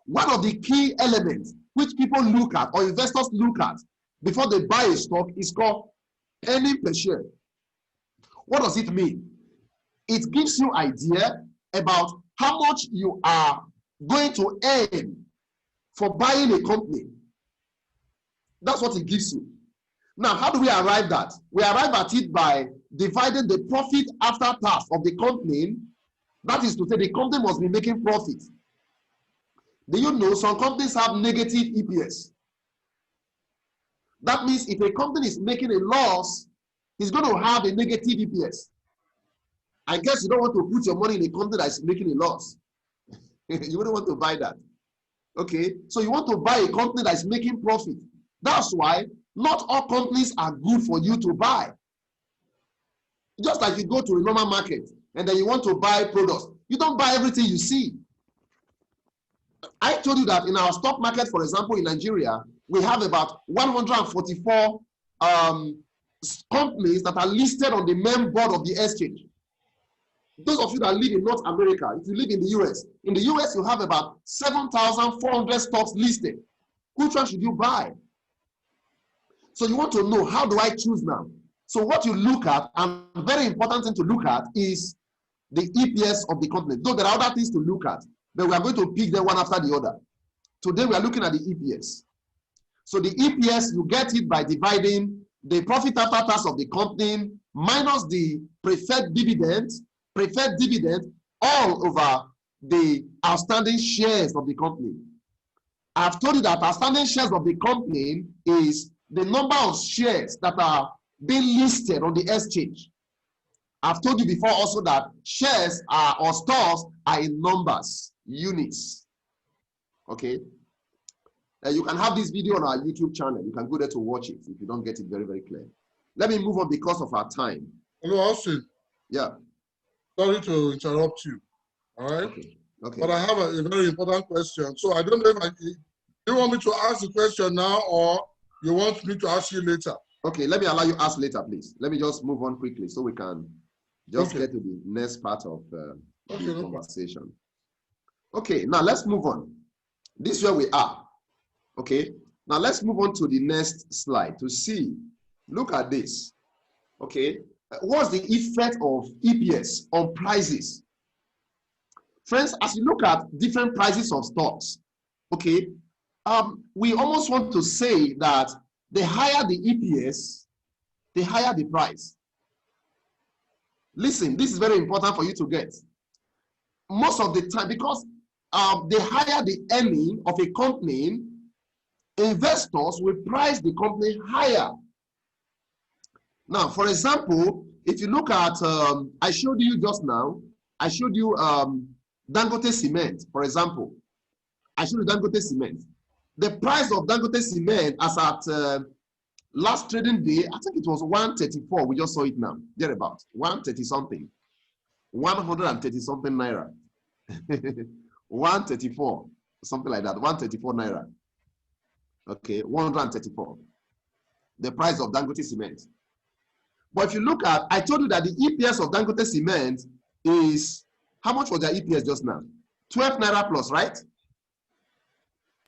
One of the key elements which people look at, or investors look at, before they buy a stock is called earning per share. What does it mean? It gives you idea about how much you are going to earn for buying a company. That's what it gives you. Now, how do we arrive at? We arrive at it by dividing the profit after tax of the company. That is to say, the company must be making profit. Do you know some companies have negative EPS? That means if a company is making a loss, it's going to have a negative EPS. I guess you don't want to put your money in a company that is making a loss. You wouldn't want to buy that. Okay, so you want to buy a company that is making profit. That's why not all companies are good for you to buy. Just like you go to a normal market and then you want to buy products, you don't buy everything you see. I told you that in our stock market, for example, in Nigeria, we have about 144 companies that are listed on the main board of the exchange. Those of you that live in North America, if you live in the US you have about 7,400 stocks listed. Which one should you buy? So you want to know, how do I choose now? So what you look at, and very important thing to look at, is the EPS of the company. Though there are other things to look at, but we are going to pick them one after the other. Today we are looking at the EPS. So the EPS, you get it by dividing the profit after tax of the company minus the preferred dividend all over the outstanding shares of the company. I've told you that outstanding shares of the company is the number of shares that are being listed on the exchange. I've told you before also that shares or stores are in numbers, units. Okay. You can have this video on our YouTube channel. You can go there to watch it if you don't get it very, very clear. Let me move on because of our time. Hello, Austin. Yeah. Sorry to interrupt you. All right. Okay. Okay. But I have a very important question. So I don't know if do you want me to ask the question now or you want me to ask you later? Okay, let me allow you to ask later, please. Let me just move on quickly so we can just get to the next part of the conversation. Okay, now let's move on. This is where we are. Okay, now let's move on to the next slide to see. Look at this. Okay, what's the effect of EPS on prices? Friends, as you look at different prices of stocks, okay, we almost want to say that the higher the EPS, the higher the price. Listen, this is very important for you to get. Most of the time, because the higher the earning of a company, investors will price the company higher. Now, for example, if you look at, I showed you just now, I showed you Dangote Cement, for example. I showed you Dangote Cement. The price of Dangote Cement as at last trading day, I think it was 134. We just saw it now, thereabout 130 something, 130 something naira, 134, something like that, 134 naira. Okay, 134. The price of Dangote Cement. But if you look at, I told you that the EPS of Dangote Cement is, how much was their EPS just now? 12 naira plus, right?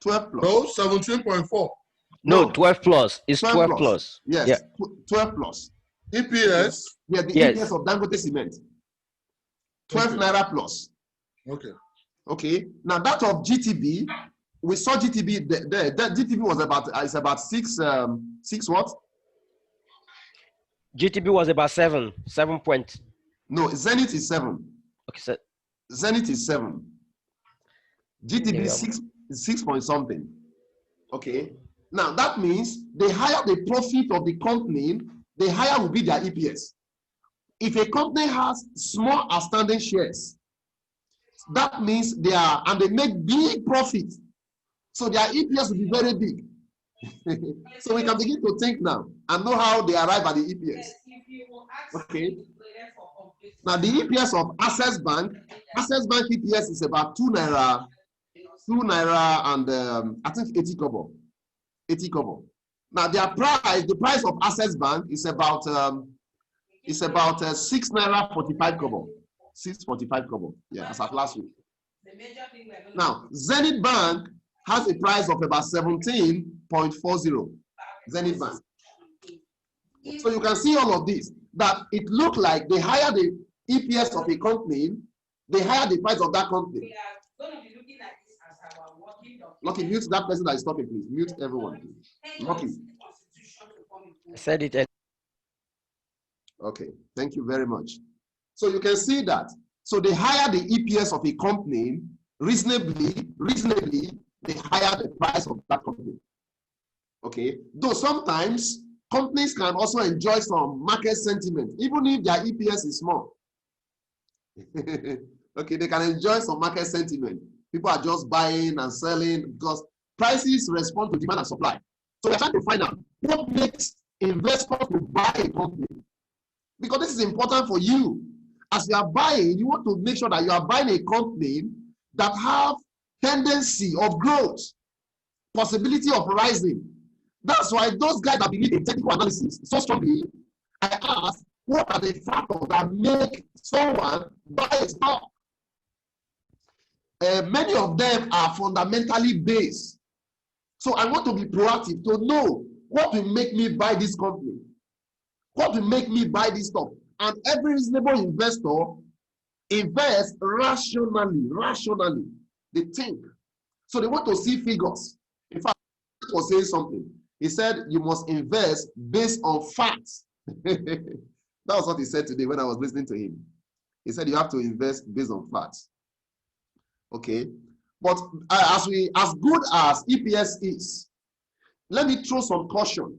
12 plus. No, 17.4. No, 12 plus. It's 12 plus. Yes, yeah. 12 plus. EPS? Yeah, the yes. EPS of Dangote Cement. 12 naira plus. Okay. Okay. Now that of GTB, we saw GTB there. That GTB was about it's about six what? GTB was about 7 point. No, Zenith is 7. Okay, so Zenith is 7. GTB yeah. 6 point something. Okay. Now that means the higher the profit of the company, the higher will be their EPS. If a company has small outstanding shares, that means they are, and they make big profit. So their EPS will be very big. So we can begin to think now and know how they arrive at the EPS. Okay. Now the EPS of Access Bank EPS is about 2 naira and I think 80 kobo. 80 kobo. Now their price, the price of Access Bank is about 6 naira 45 kobo. 6.45 kobo. Yeah, as at last week. Now Zenith Bank has a price of about 17.40. Zenith Bank. So you can see all of this, that it looked like the higher the EPS of a company, the higher the price of that company. Lucky, mute that person that is talking, please. Mute everyone, please. Lucky. I said it. Okay, thank you very much. So you can see that. So the higher the EPS of a company, reasonably, the higher the price of that company. Okay, though sometimes companies can also enjoy some market sentiment, even if their EPS is small. Okay, they can enjoy some market sentiment. People are just buying and selling because prices respond to demand and supply. So we're trying to find out what makes investors to buy a company. Because this is important for you. As you are buying, you want to make sure that you are buying a company that have tendency of growth, possibility of rising. That's why those guys that believe in technical analysis so strongly, I ask, what are the factors that make someone buy a stock? Many of them are fundamentally based. So I want to be proactive to know what will make me buy this company, what will make me buy this stock. And every reasonable investor invests rationally. They think. So they want to see figures. In fact, was saying something. He said you must invest based on facts. That was what he said today when I was listening to him. He said you have to invest based on facts. Okay, but as good as EPS is, let me throw some caution.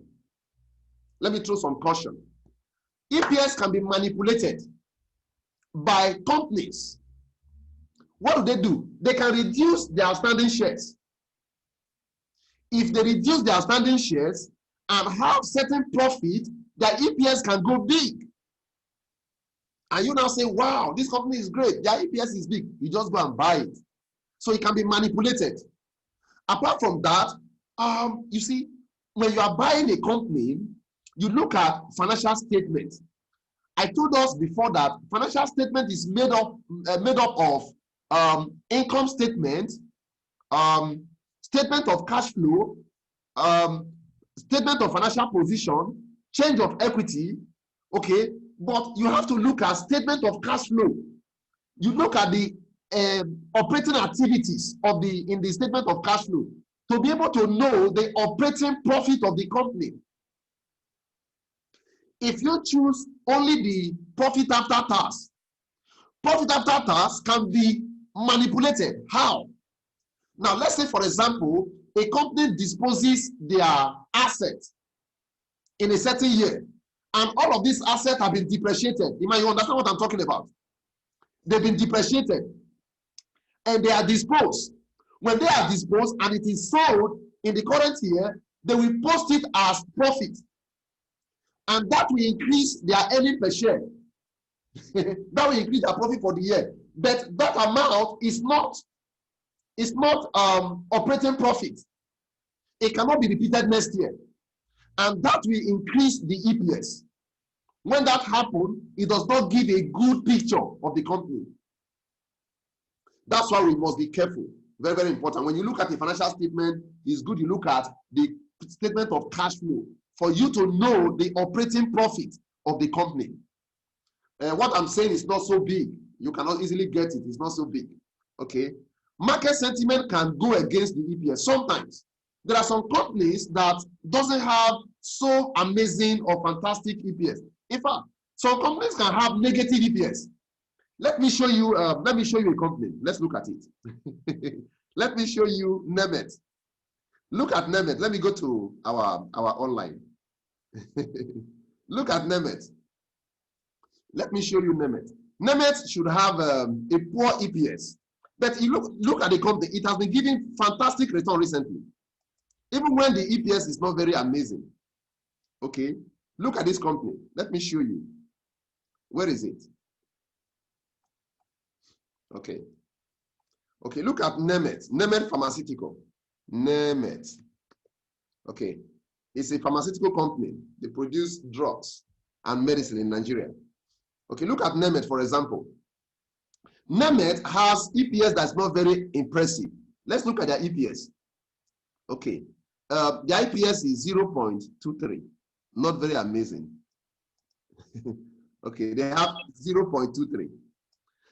Let me throw some caution. EPS can be manipulated by companies. What do? They can reduce their outstanding shares. If they reduce their outstanding shares and have certain profit, their EPS can go big. And you now say, wow, this company is great. Their EPS is big. You just go and buy it. So it can be manipulated. Apart from that, you see, when you are buying a company, you look at financial statements. I told us before that financial statement is made up of income statement, statement of cash flow, statement of financial position, change of equity. Okay, but you have to look at statement of cash flow. You look at the operating activities of in the statement of cash flow to be able to know the operating profit of the company. If you choose only the profit after tax can be manipulated. How? Now, let's say, for example, a company disposes their assets in a certain year, and all of these assets have been depreciated. You understand what I'm talking about? They've been depreciated, and they are disposed. When they are disposed and it is sold in the current year, they will post it as profit. And that will increase their earning per share. That will increase their profit for the year. But that amount is not operating profit. It cannot be repeated next year. And that will increase the EPS. When that happens, it does not give a good picture of the company. That's why we must be careful. Very, very important. When you look at the financial statement, it's good you look at the statement of cash flow for you to know the operating profit of the company. What I'm saying is not so big. You cannot easily get it. It's not so big. Okay. Market sentiment can go against the EPS. Sometimes there are some companies that doesn't have so amazing or fantastic EPS. In fact, some companies can have negative EPS. Let me show you a company. Let's look at it. Let me show you Nemet. Look at Nemet. Let me go to our online. Look at Nemet. Let me show you Nemet. Nemet should have a poor EPS. But you look at the company, it has been giving fantastic return recently. Even when the EPS is not very amazing. Okay, look at this company. Let me show you. Where is it? Okay. Okay, look at Nemet. Nemet Pharmaceutical. Nemet. Okay. It's a pharmaceutical company. They produce drugs and medicine in Nigeria. Okay, look at Nemet, for example. Nemet has EPS that's not very impressive. Let's look at their EPS. Okay. Their EPS is 0.23. Not very amazing. Okay, they have 0.23.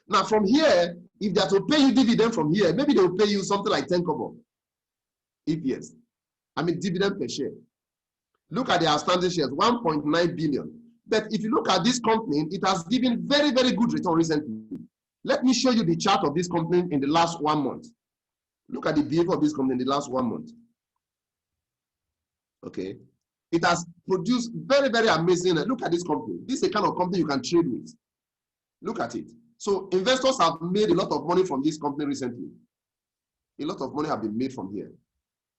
Now, from here, if they are to pay you dividend from here, maybe they will pay you something like 10 kobo EPS. I mean, dividend per share. Look at the outstanding shares, 1.9 billion. But if you look at this company, it has given very, very good return recently. Let me show you the chart of this company in the last 1 month. Look at the behavior of this company in the last 1 month. Okay. It has produced very, very amazing. Look at this company. This is the kind of company you can trade with. Look at it. So investors have made a lot of money from this company recently. A lot of money have been made from here.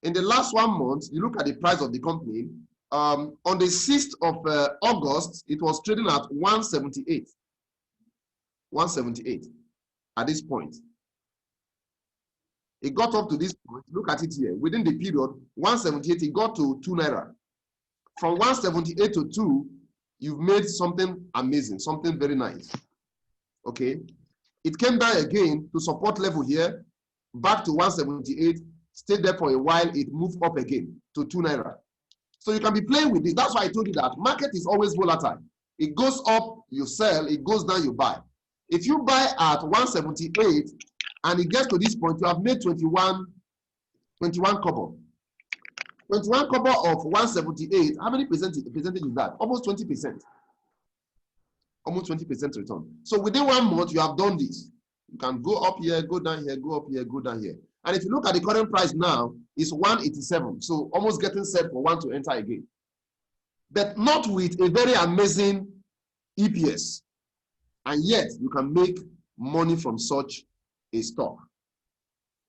In the last 1 month, you look at the price of the company. On the 6th of August, it was trading at 178. 178 at this point. It got up to this point. Look at it here. Within the period, 178, it got to 2 naira. From 178 to 2, you've made something amazing, something very nice. Okay. It came down again to support level here, back to 178, stayed there for a while, it moved up again to 2 naira. So you can be playing with this. That's why I told you that market is always volatile. It goes up, you sell, it goes down, you buy. If you buy at 178 and it gets to this point, you have made 21 kobo. 21 kobo of 178, how many percentage is that? Almost 20%. Almost 20% return. So within 1 month, you have done this. You can go up here, go down here, go up here, go down here. And if you look at the current price now, it's 187. So almost getting set for one to enter again. But not with a very amazing EPS. And yet you can make money from such a stock.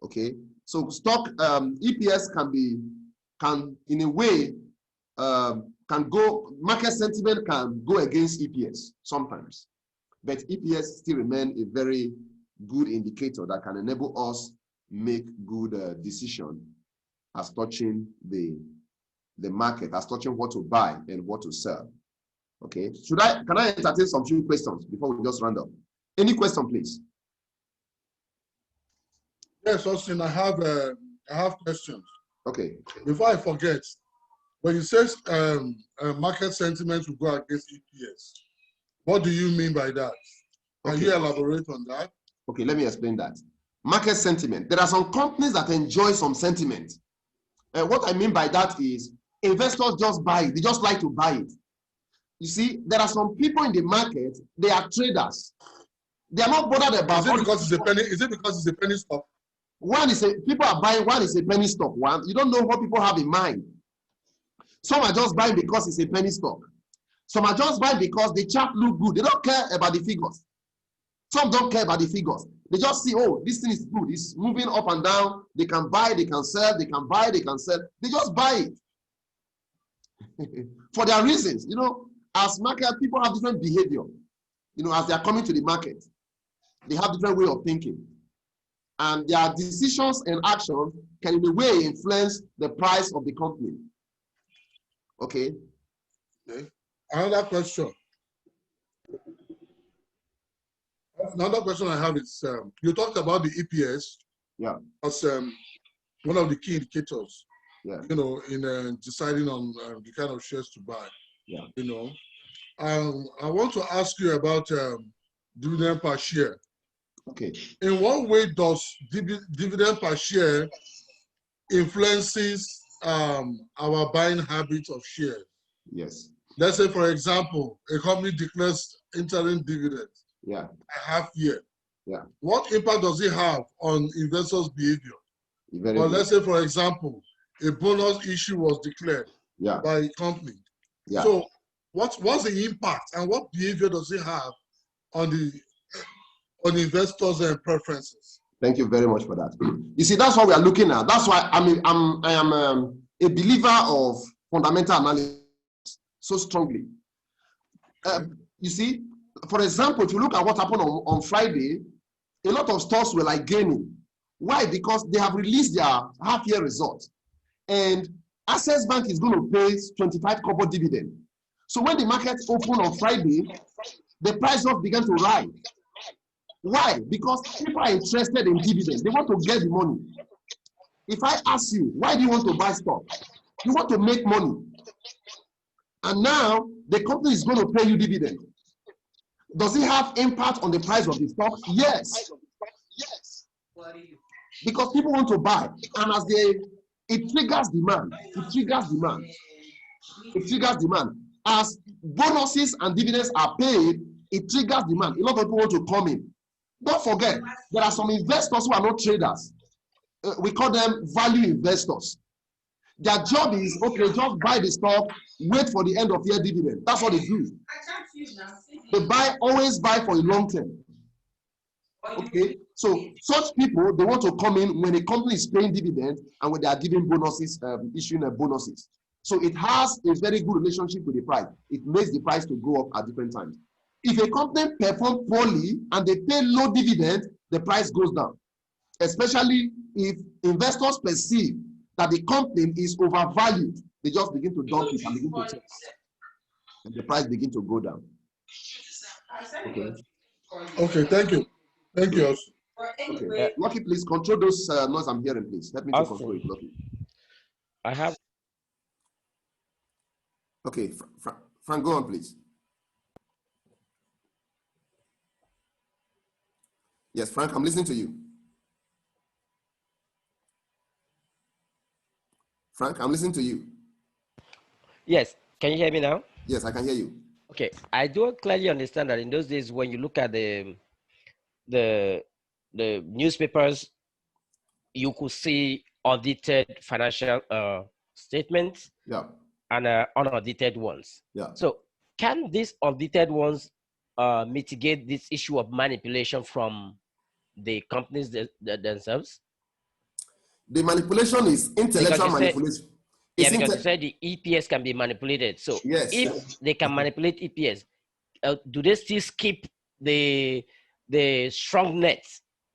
Okay. So stock EPS can in a way can go, market sentiment can go against EPS sometimes. But EPS still remain a very good indicator that can enable us make good decision as touching the market, as touching what to buy and what to sell. Okay, can I entertain some few questions before we just round up? Any question, please? Yes, Austin, I have questions. Okay. Before I forget, when you say market sentiment will go against EPS, what do you mean by that? Can you elaborate on that? Okay, let me explain that. Market sentiment. There are some companies that enjoy some sentiment. And what I mean by that is investors just buy it. They just like to buy it. You see, there are some people in the market, they are traders. They are not bothered about. Is it because it's a penny? Is it because it's a penny stock? One is people are buying, one is a penny stock. One, you don't know what people have in mind. Some are just buying because it's a penny stock. Some are just buying because the chart look good. They don't care about the figures. Some don't care about the figures. They just see, oh, this thing is good. It's moving up and down. They can buy, they can sell, they can buy, they can sell. They just buy it. For their reasons, you know, as market people have different behavior. You know, as they are coming to the market, they have different way of thinking. And their decisions and actions can in a way influence the price of the company. Okay. Okay. Another question. Another question I have is, you talked about the EPS. Yeah. As one of the key indicators. Yeah. You know, in deciding on the kind of shares to buy. Yeah. You know, I want to ask you about dividend per share. Okay. In what way does dividend per share influences our buying habits of shares? Yes. Let's say, for example, a company declares interim dividend. Yeah. A half year. Yeah. What impact does it have on investors' behavior? Or let's say, for example, a bonus issue was declared by a company. Yeah. So what's the impact and what behavior does it have on investors and preferences? Thank you very much for that. You see, that's what we are looking at. That's why I am a believer of fundamental analysis so strongly. You see, for example, if you look at what happened on Friday, a lot of stocks were like gaining. Why? Because they have released their half-year results. And Access Bank is going to pay 25 kobo dividend. So when the market opened on Friday, the price just began to rise. Why? Because people are interested in dividends. They want to get the money. If I ask you, why do you want to buy stock? You want to make money. And now the company is going to pay you dividend. Does it have impact on the price of the stock? Yes. Because people want to buy. And as it triggers demand. It triggers demand. It triggers demand. As bonuses and dividends are paid, it triggers demand. A lot of people want to come in. Don't forget, there are some investors who are not traders. We call them value investors. Their job is, okay, just buy the stock, wait for the end of year dividend. That's what they do. They always buy for a long term. Okay, so such people, they want to come in when a company is paying dividend and when they are giving bonuses, issuing bonuses. So it has a very good relationship with the price. It makes the price to go up at different times. If a company performs poorly and they pay low dividend, the price goes down. Especially if investors perceive that the company is overvalued, they just begin to dump it and begin to sell. And the price begins to go down. Okay. Okay, thank you. Thank you. Okay. Lucky, please control those noise I'm hearing, please. Help me to control it, Lucky. I have. Okay, Frank, go on, please. Yes, Frank, I'm listening to you. Frank, I'm listening to you. Yes, can you hear me now? Yes, I can hear you. Okay, I do clearly understand that in those days when you look at the newspapers, you could see audited financial statements Yeah. and unaudited ones. Yeah. So can these audited ones mitigate this issue of manipulation from the companies themselves? The manipulation is intellectual manipulation. Yeah, because you said the EPS can be manipulated. So yes, if they can manipulate EPS, do they still skip the strong net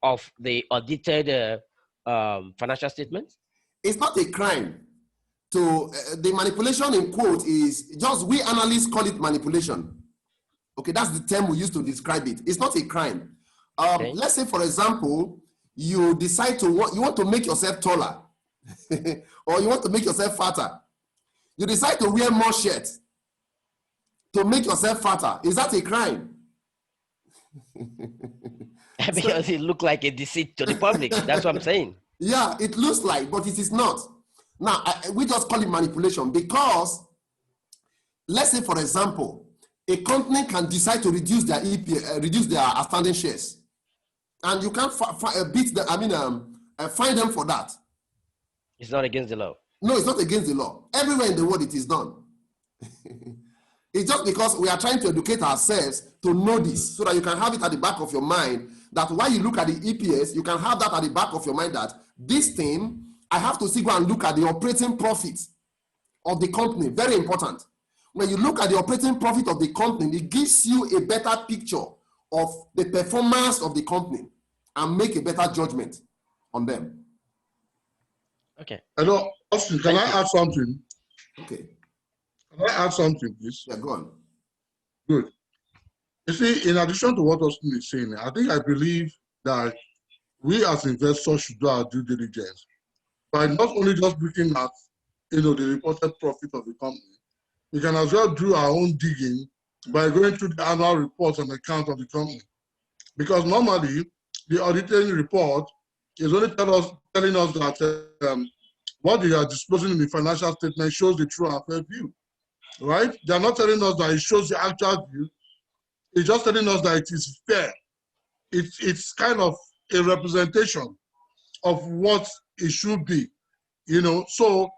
of the audited financial statements? It's not a crime. To the manipulation in quote is just, we analysts call it manipulation. Okay, that's the term we use to describe it. It's not a crime. Okay. Let's say, for example, you decide you want to make yourself taller, or you want to make yourself fatter. You decide to wear more shirts to make yourself fatter. Is that a crime? Because it looked like a deceit to the public. That's what I'm saying. Yeah, it looks like, but it is not. Now, we just call it manipulation because, let's say, for example, a company can decide to reduce their reduce their outstanding shares, and you can't fine them for that. It's not against the law. No, it's not against the law. Everywhere in the world, it is done. It's just because we are trying to educate ourselves to know this, so that you can have it at the back of your mind, that while you look at the EPS, you can have that at the back of your mind, that this thing, I have to go and look at the operating profit of the company. Very important. When you look at the operating profit of the company, it gives you a better picture of the performance of the company and make a better judgment on them. Okay. Hello, Austin, can I add something? Okay. Can I add something, please? Yeah, go on. Good. You see, in addition to what Austin is saying, I believe that we as investors should do our due diligence by not only just looking at, the reported profit of the company. We can as well do our own digging by going through the annual reports and accounts of the company. Because normally, the auditing report is only telling us that what they are disclosing in the financial statement shows the true and fair view, right? They are not telling us that it shows the actual view. It's just telling us that it is fair. It's kind of a representation of what it should be, So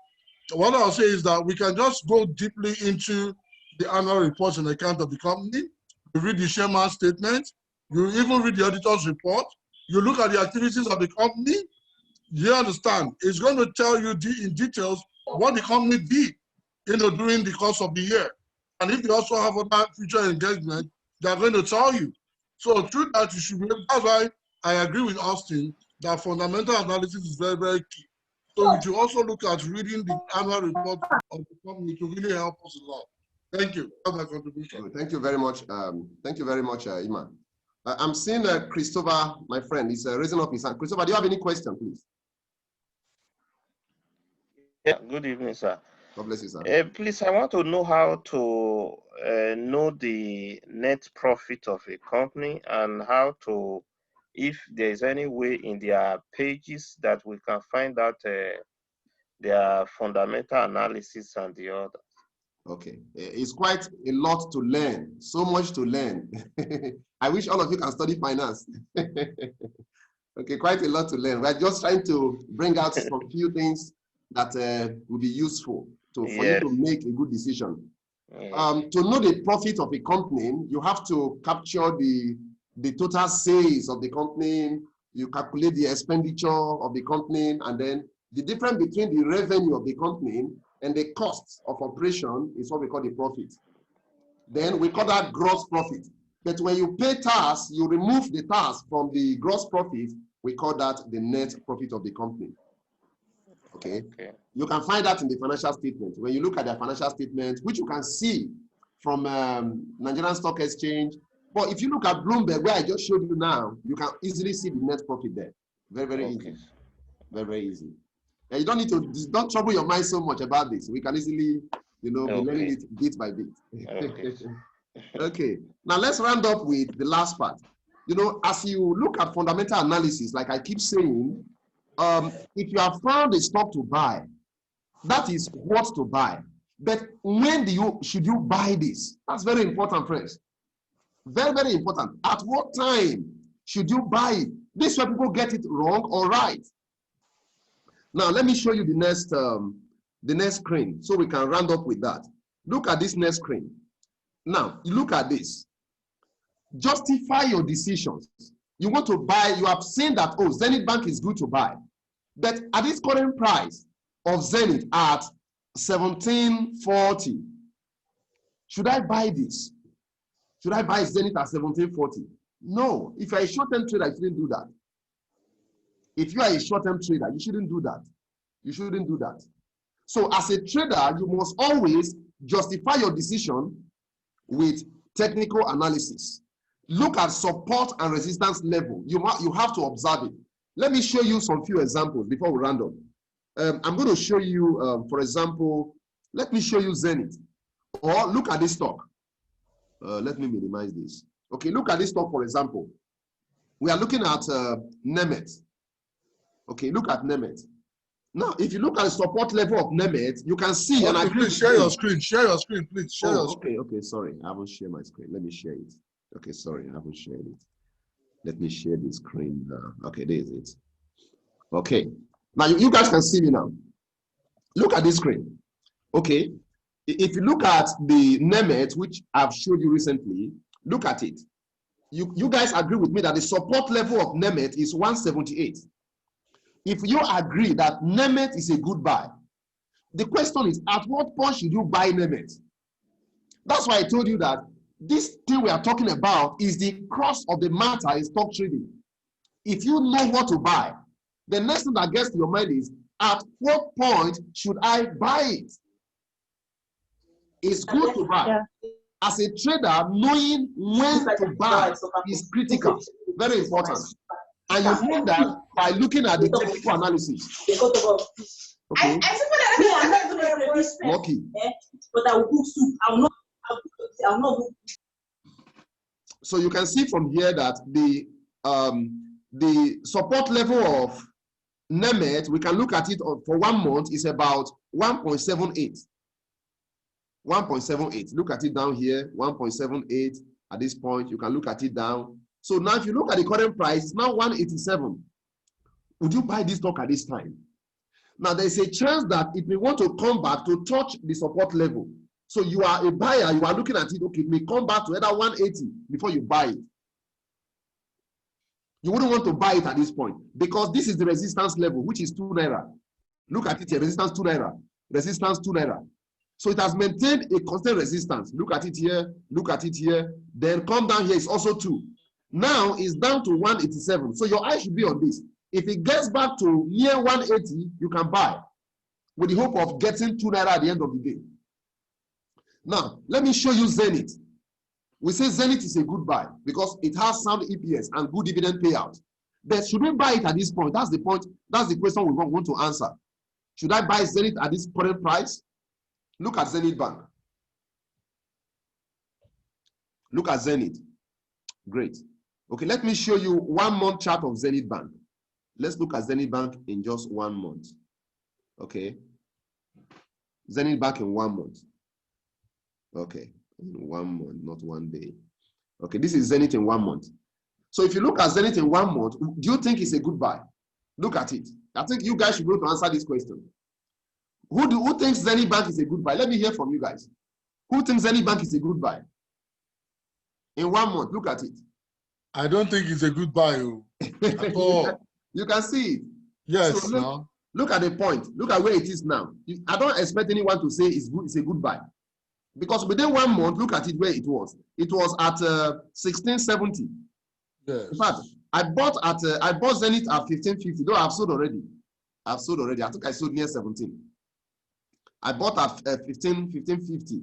what I'll say is that we can just go deeply into the annual reports and account of the company. You read the chairman's statement. You even read the auditor's report. You look at the activities of the company. You understand? It's going to tell you in details what the company did, during the course of the year. And if you also have other future engagement, they're going to tell you. So through that, you should be able. That's why I agree with Austin that fundamental analysis is very, very key. So we should also look at reading the annual report of the company to really help us a lot. Thank you. That's my contribution. Thank you very much. Thank you very much, Iman. I'm seeing Christopher, my friend, is raising up his hand. Christopher, do you have any question, please? Yeah, good evening, sir. God bless you, sir. Please, I want to know how to know the net profit of a company, and how to, if there's any way in their pages that we can find out their fundamental analysis and the other. Okay, it's quite a lot to learn, so much to learn. I wish all of you can study finance. Okay, quite a lot to learn. We're just trying to bring out some few things that will be useful for you to make a good decision. To know the profit of a company, you have to capture the total sales of the company. You calculate the expenditure of the company, and then the difference between the revenue of the company and the cost of operation is what we call the profit. Then we call that gross profit. But when you pay tax, you remove the tax from the gross profit, we call that the net profit of the company. Okay. You can find that in the financial statement. When you look at the financial statement, which you can see from Nigerian Stock Exchange. But if you look at Bloomberg, where I just showed you now, you can easily see the net profit there. Very, very easy. Very, very easy. And you don't need to, don't trouble your mind so much about this. We can easily, be learning it bit by bit. Okay. Now let's round up with the last part. As you look at fundamental analysis, like I keep saying, if you have found a stock to buy That is what to buy. But when should you buy this? That's very important, friends. Very, very important. At what time should you buy it? This is where people get it wrong or right. Now, let me show you the next screen so we can round up with that. Look at this next screen. Now, you look at this. Justify your decisions. You want to buy, you have seen that, oh, Zenith Bank is good to buy. But at this current price of Zenith at 1740, should I buy this? Should I buy Zenith at 1740? No. If you're a short-term trader, you shouldn't do that. If you are a short-term trader, you shouldn't do that. You shouldn't do that. So as a trader, you must always justify your decision with technical analysis. Look at support and resistance level. You have to observe it. Let me show you some few examples before we round up. I'm going to show you, for example, let me show you Zenith. Or look at this stock. Let me minimize this. Okay, look at this stock, for example. We are looking at Nemet. Okay, look at Nemet. Now, if you look at the support level of Nemet, you can see. Okay, and I please share your screen. Share your screen, please. Share your screen. Okay, sorry. I haven't shared my screen. Let me share it. Okay, sorry, I haven't shared it. Let me share the screen now. Okay, there is it. Okay. Now, you guys can see me now. Look at this screen. Okay. If you look at the Nemet, which I've showed you recently, look at it. You guys agree with me that the support level of Nemet is 178. If you agree that Nemet is a good buy, the question is, at what point should you buy Nemet? That's why I told you that this thing we are talking about is the crux of the matter in stock trading. If you know what to buy, the next thing that gets to your mind is, at what point should I buy it? It's good to buy. Yeah. As a trader, knowing when to buy is critical, very important. And you know that by looking at the technical analysis. Okay. Lucky. But I will cook soup. I will not. So you can see from here that the support level of Nemet, we can look at it for 1 month, is about 1.78. 1.78. Look at it down here, 1.78 at this point. You can look at it down. So now if you look at the current price, it's now 187. Would you buy this stock at this time? Now there's a chance that it may want to come back to touch the support level. So you are a buyer, you are looking at it, okay, it may come back to either 180 before you buy it. You wouldn't want to buy it at this point because this is the resistance level, which is 2 naira. Look at it here, resistance 2 naira, resistance 2 naira. So it has maintained a constant resistance. Look at it here, look at it here, then come down here, it's also 2. Now it's down to 187. So your eye should be on this. If it gets back to near 180, you can buy with the hope of getting 2 naira at the end of the day. Now, let me show you Zenith. We say Zenith is a good buy because it has sound EPS and good dividend payout. But should we buy it at this point? That's the point. That's the question we want to answer. Should I buy Zenith at this current price? Look at Zenith Bank. Look at Zenith. Great. Okay, let me show you 1 month chart of Zenith Bank. Let's look at Zenith Bank in just 1 month. Okay. Zenith Bank in 1 month. Okay, in 1 month, not 1 day. Okay, this is Zenith in 1 month. So if you look at Zenith in 1 month, do you think it's a good buy? Look at it. I think you guys should be able to answer this question. Who thinks Zenith Bank is a good buy? Let me hear from you guys. Who thinks Zenith Bank is a good buy? In 1 month, look at it. I don't think it's a good buy. At all. You can see it. Yes. So look at the point. Look at where it is now. I don't expect anyone to say it's good. It's a good buy. Because within 1 month, look at it where it was. It was at 1670. Yes. In fact, I bought Zenith at 1550. Though I've sold already. I think I sold near 17. I bought at 1550.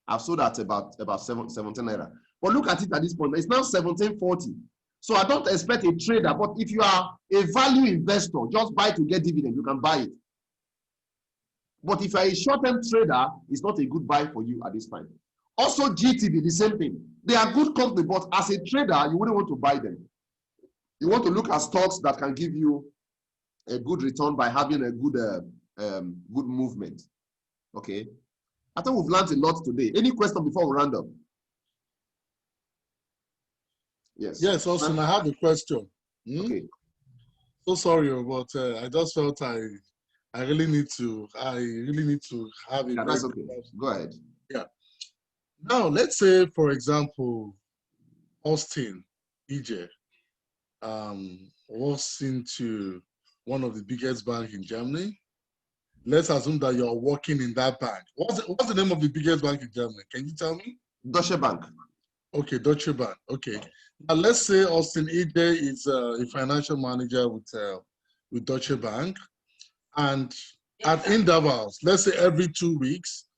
I've sold at about 17 naira. But look at it at this point. It's now 1740. So I don't expect a trader. But if you are a value investor, just buy to get dividend. You can buy it. But if you're a short-term trader, it's not a good buy for you at this time. Also, GTV, the same thing. They are good company, but as a trader, you wouldn't want to buy them. You want to look at stocks that can give you a good return by having a good good movement. Okay. I think we've learned a lot today. Any question before we round up? Yes. Yes, Austin, I have a question. Okay. So sorry, but I just felt I really need to have a Yeah, that's okay. Go ahead. Yeah. Now, let's say, for example, Austin, EJ, walks into one of the biggest banks in Germany. Let's assume that you're working in that bank. What's the name of the biggest bank in Germany? Can you tell me? Deutsche Bank. Okay, Deutsche Bank. Okay. Now let's say Austin EJ is a financial manager with Deutsche Bank, and at intervals, let's say every 2 weeks,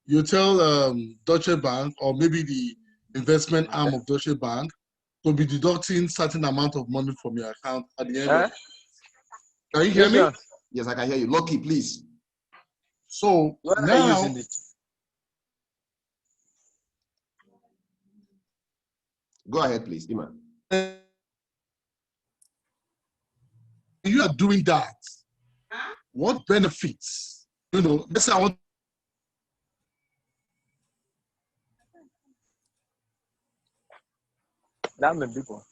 you tell Deutsche Bank or maybe the investment arm of Deutsche Bank to be deducting certain amount of money from your account at the end of. Can you hear me? Yes, I can hear you. Lucky, please. So now, go ahead, please, Iman. You are doing that. What benefits? Let's say I want. That may be one.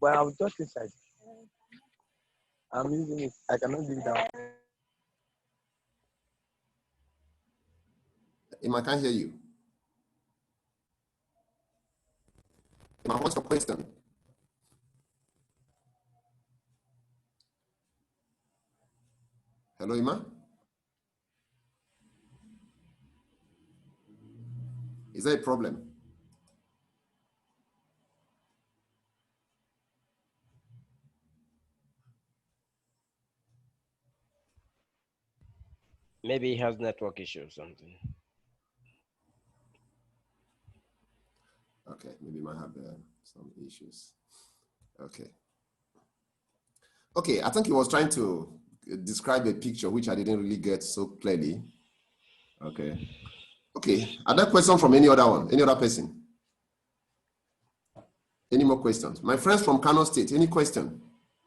But I'll touch inside. I'm using it. I cannot give it down. Iman, I can't hear you. Iman, what's your question? Hello, Iman? Is there a problem? Maybe he has network issue or something. Okay, maybe might have some issues. Okay. Okay, I think he was trying to describe a picture which I didn't really get so clearly. Okay. Okay, other question from any other person? Any more questions? My friends from Kano State, any question?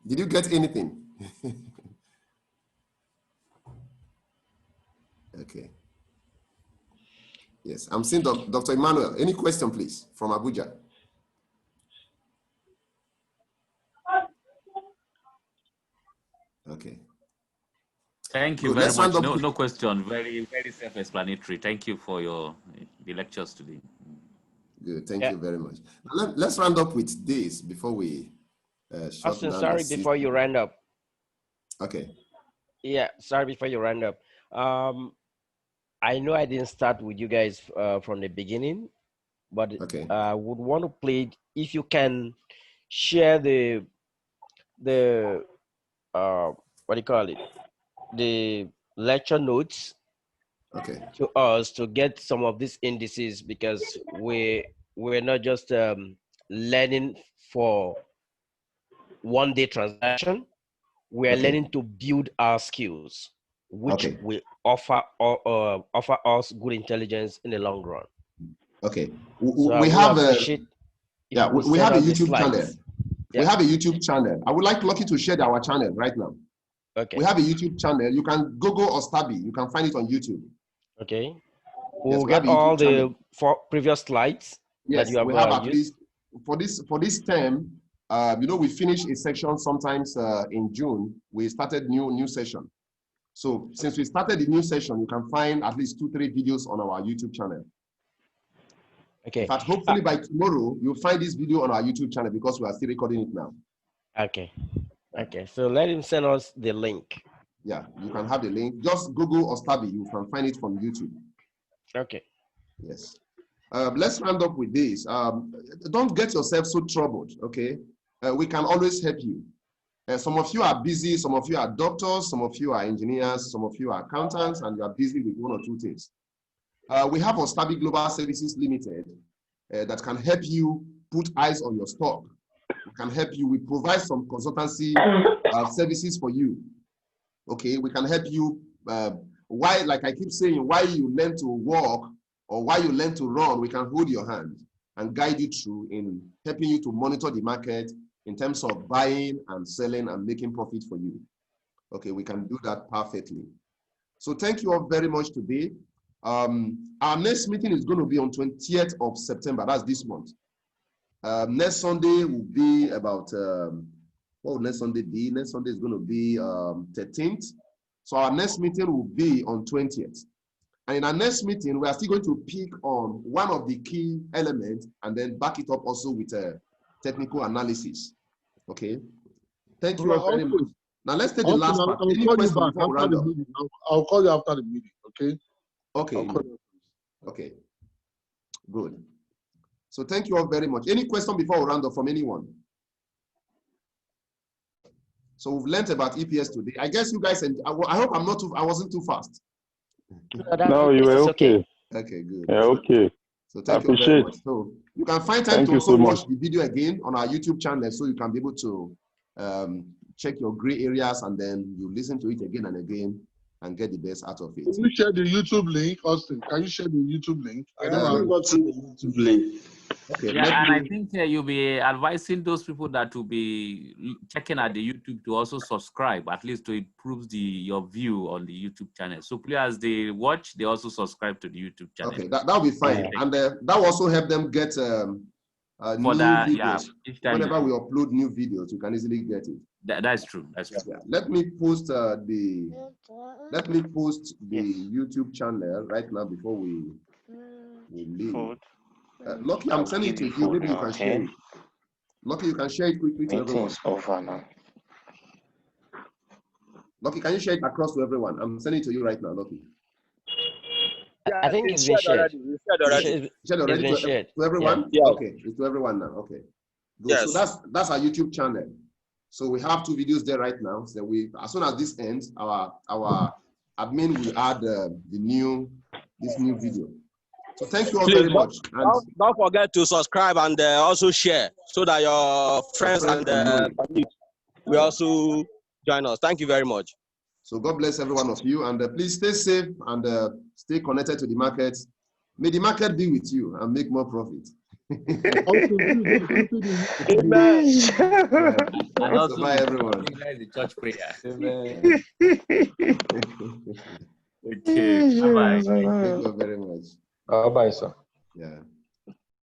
Did you get anything? Okay. Yes, I'm seeing Dr. Emmanuel. Any question, please, from Abuja? Okay. Thank you very much. No question. Very, very self-explanatory. Thank you for the lectures today. Good. Thank you very much. Now, let's round up with this before we shut Austin, down. sorry, before you round up. Okay. Yeah, sorry, before you round up. I know I didn't start with you guys from the beginning, but I would want to play, if you can share the what do you call it? The lecture notes to us to get some of these indices, because we're not just learning for one-day transaction. We are learning to build our skills, which will offer us good intelligence in the long run. Okay. So we have a YouTube channel. Yeah. We have a YouTube channel. I would like Lucky to share our channel right now. Okay. We have a YouTube channel. You can Google Austabby. You can find it on YouTube. Okay. We'll get all the previous slides. Yes, that you have we have at used. least for this term. We finish a section sometimes in June. We started new session. So since we started the new session, you can find at least 2-3 videos on our YouTube channel. Okay. In fact, hopefully by tomorrow, you'll find this video on our YouTube channel because we are still recording it now. Okay. Okay. So let him send us the link. Yeah, you can have the link. Just Google Austabby. You can find it from YouTube. Okay. Yes. Let's round up with this. Don't get yourself so troubled, okay? We can always help you. Some of you are busy, some of you are doctors, some of you are engineers, some of you are accountants, and you are busy with 1 or 2 things. We have Austabby Global Services Limited that can help you put eyes on your stock. We can help you. We provide some consultancy services for you. Okay, we can help you. Why, like I keep saying, why you learn to walk or why you learn to run, we can hold your hand and guide you through in helping you to monitor the market in terms of buying and selling and making profit for you. Okay, we can do that perfectly. So thank you all very much today. Our next meeting is going to be on 20th of September. That's this month. Next Sunday will be about, what will next Sunday be? Next Sunday is going to be 13th. So our next meeting will be on 20th. And in our next meeting, we are still going to pick on one of the key elements and then back it up also with a technical analysis. Okay. Thank you all very much. Now let's take the last part. I'll call you back after the meeting. I'll call you after the meeting, okay? Okay. Okay. Good. So thank you all very much. Any question before we round up from anyone? So we've learned about EPS today. I guess you guys, and I hope I wasn't too fast. No, you were okay. Okay, good. Yeah, okay. So thank you very much. So you can find time to also watch the video again on our YouTube channel, so you can be able to check your gray areas, and then you listen to it again and again and get the best out of it. Can you share the YouTube link, Austin? Can you share the YouTube link? I don't know the YouTube link. Okay, yeah, and I think you'll be advising those people that will be checking at the YouTube to also subscribe, at least to improve your view on the YouTube channel. So please, as they watch, they also subscribe to the YouTube channel. Okay, that'll be fine, and that will also help them get new videos. Yeah, whenever we upload new videos, you can easily get it. That's true. That's true. Yeah. Let me post the YouTube channel right now before we leave. Lucky, I'm sending it to you. Maybe you can share it. Lucky, you can share it quickly to everyone. Meeting's over now. Lucky, can you share it across to everyone? I'm sending it to you right now, Lucky. I think it's been shared. Shared already to everyone? Yeah. Okay, it's to everyone now. Okay. Good. Yes. So that's our YouTube channel. So we have 2 videos there right now. So as soon as this ends, our admin will add this new video. So thank you all very much. Don't forget to subscribe and also share so that your friends and family will also join us. Thank you very much. So God bless every one of you, and please stay safe and stay connected to the market. May the market be with you and make more profit. Amen. And also, bye everyone. The church prayer. Amen. Okay. Bye bye. Thank you very much. Bye, sir. Yeah.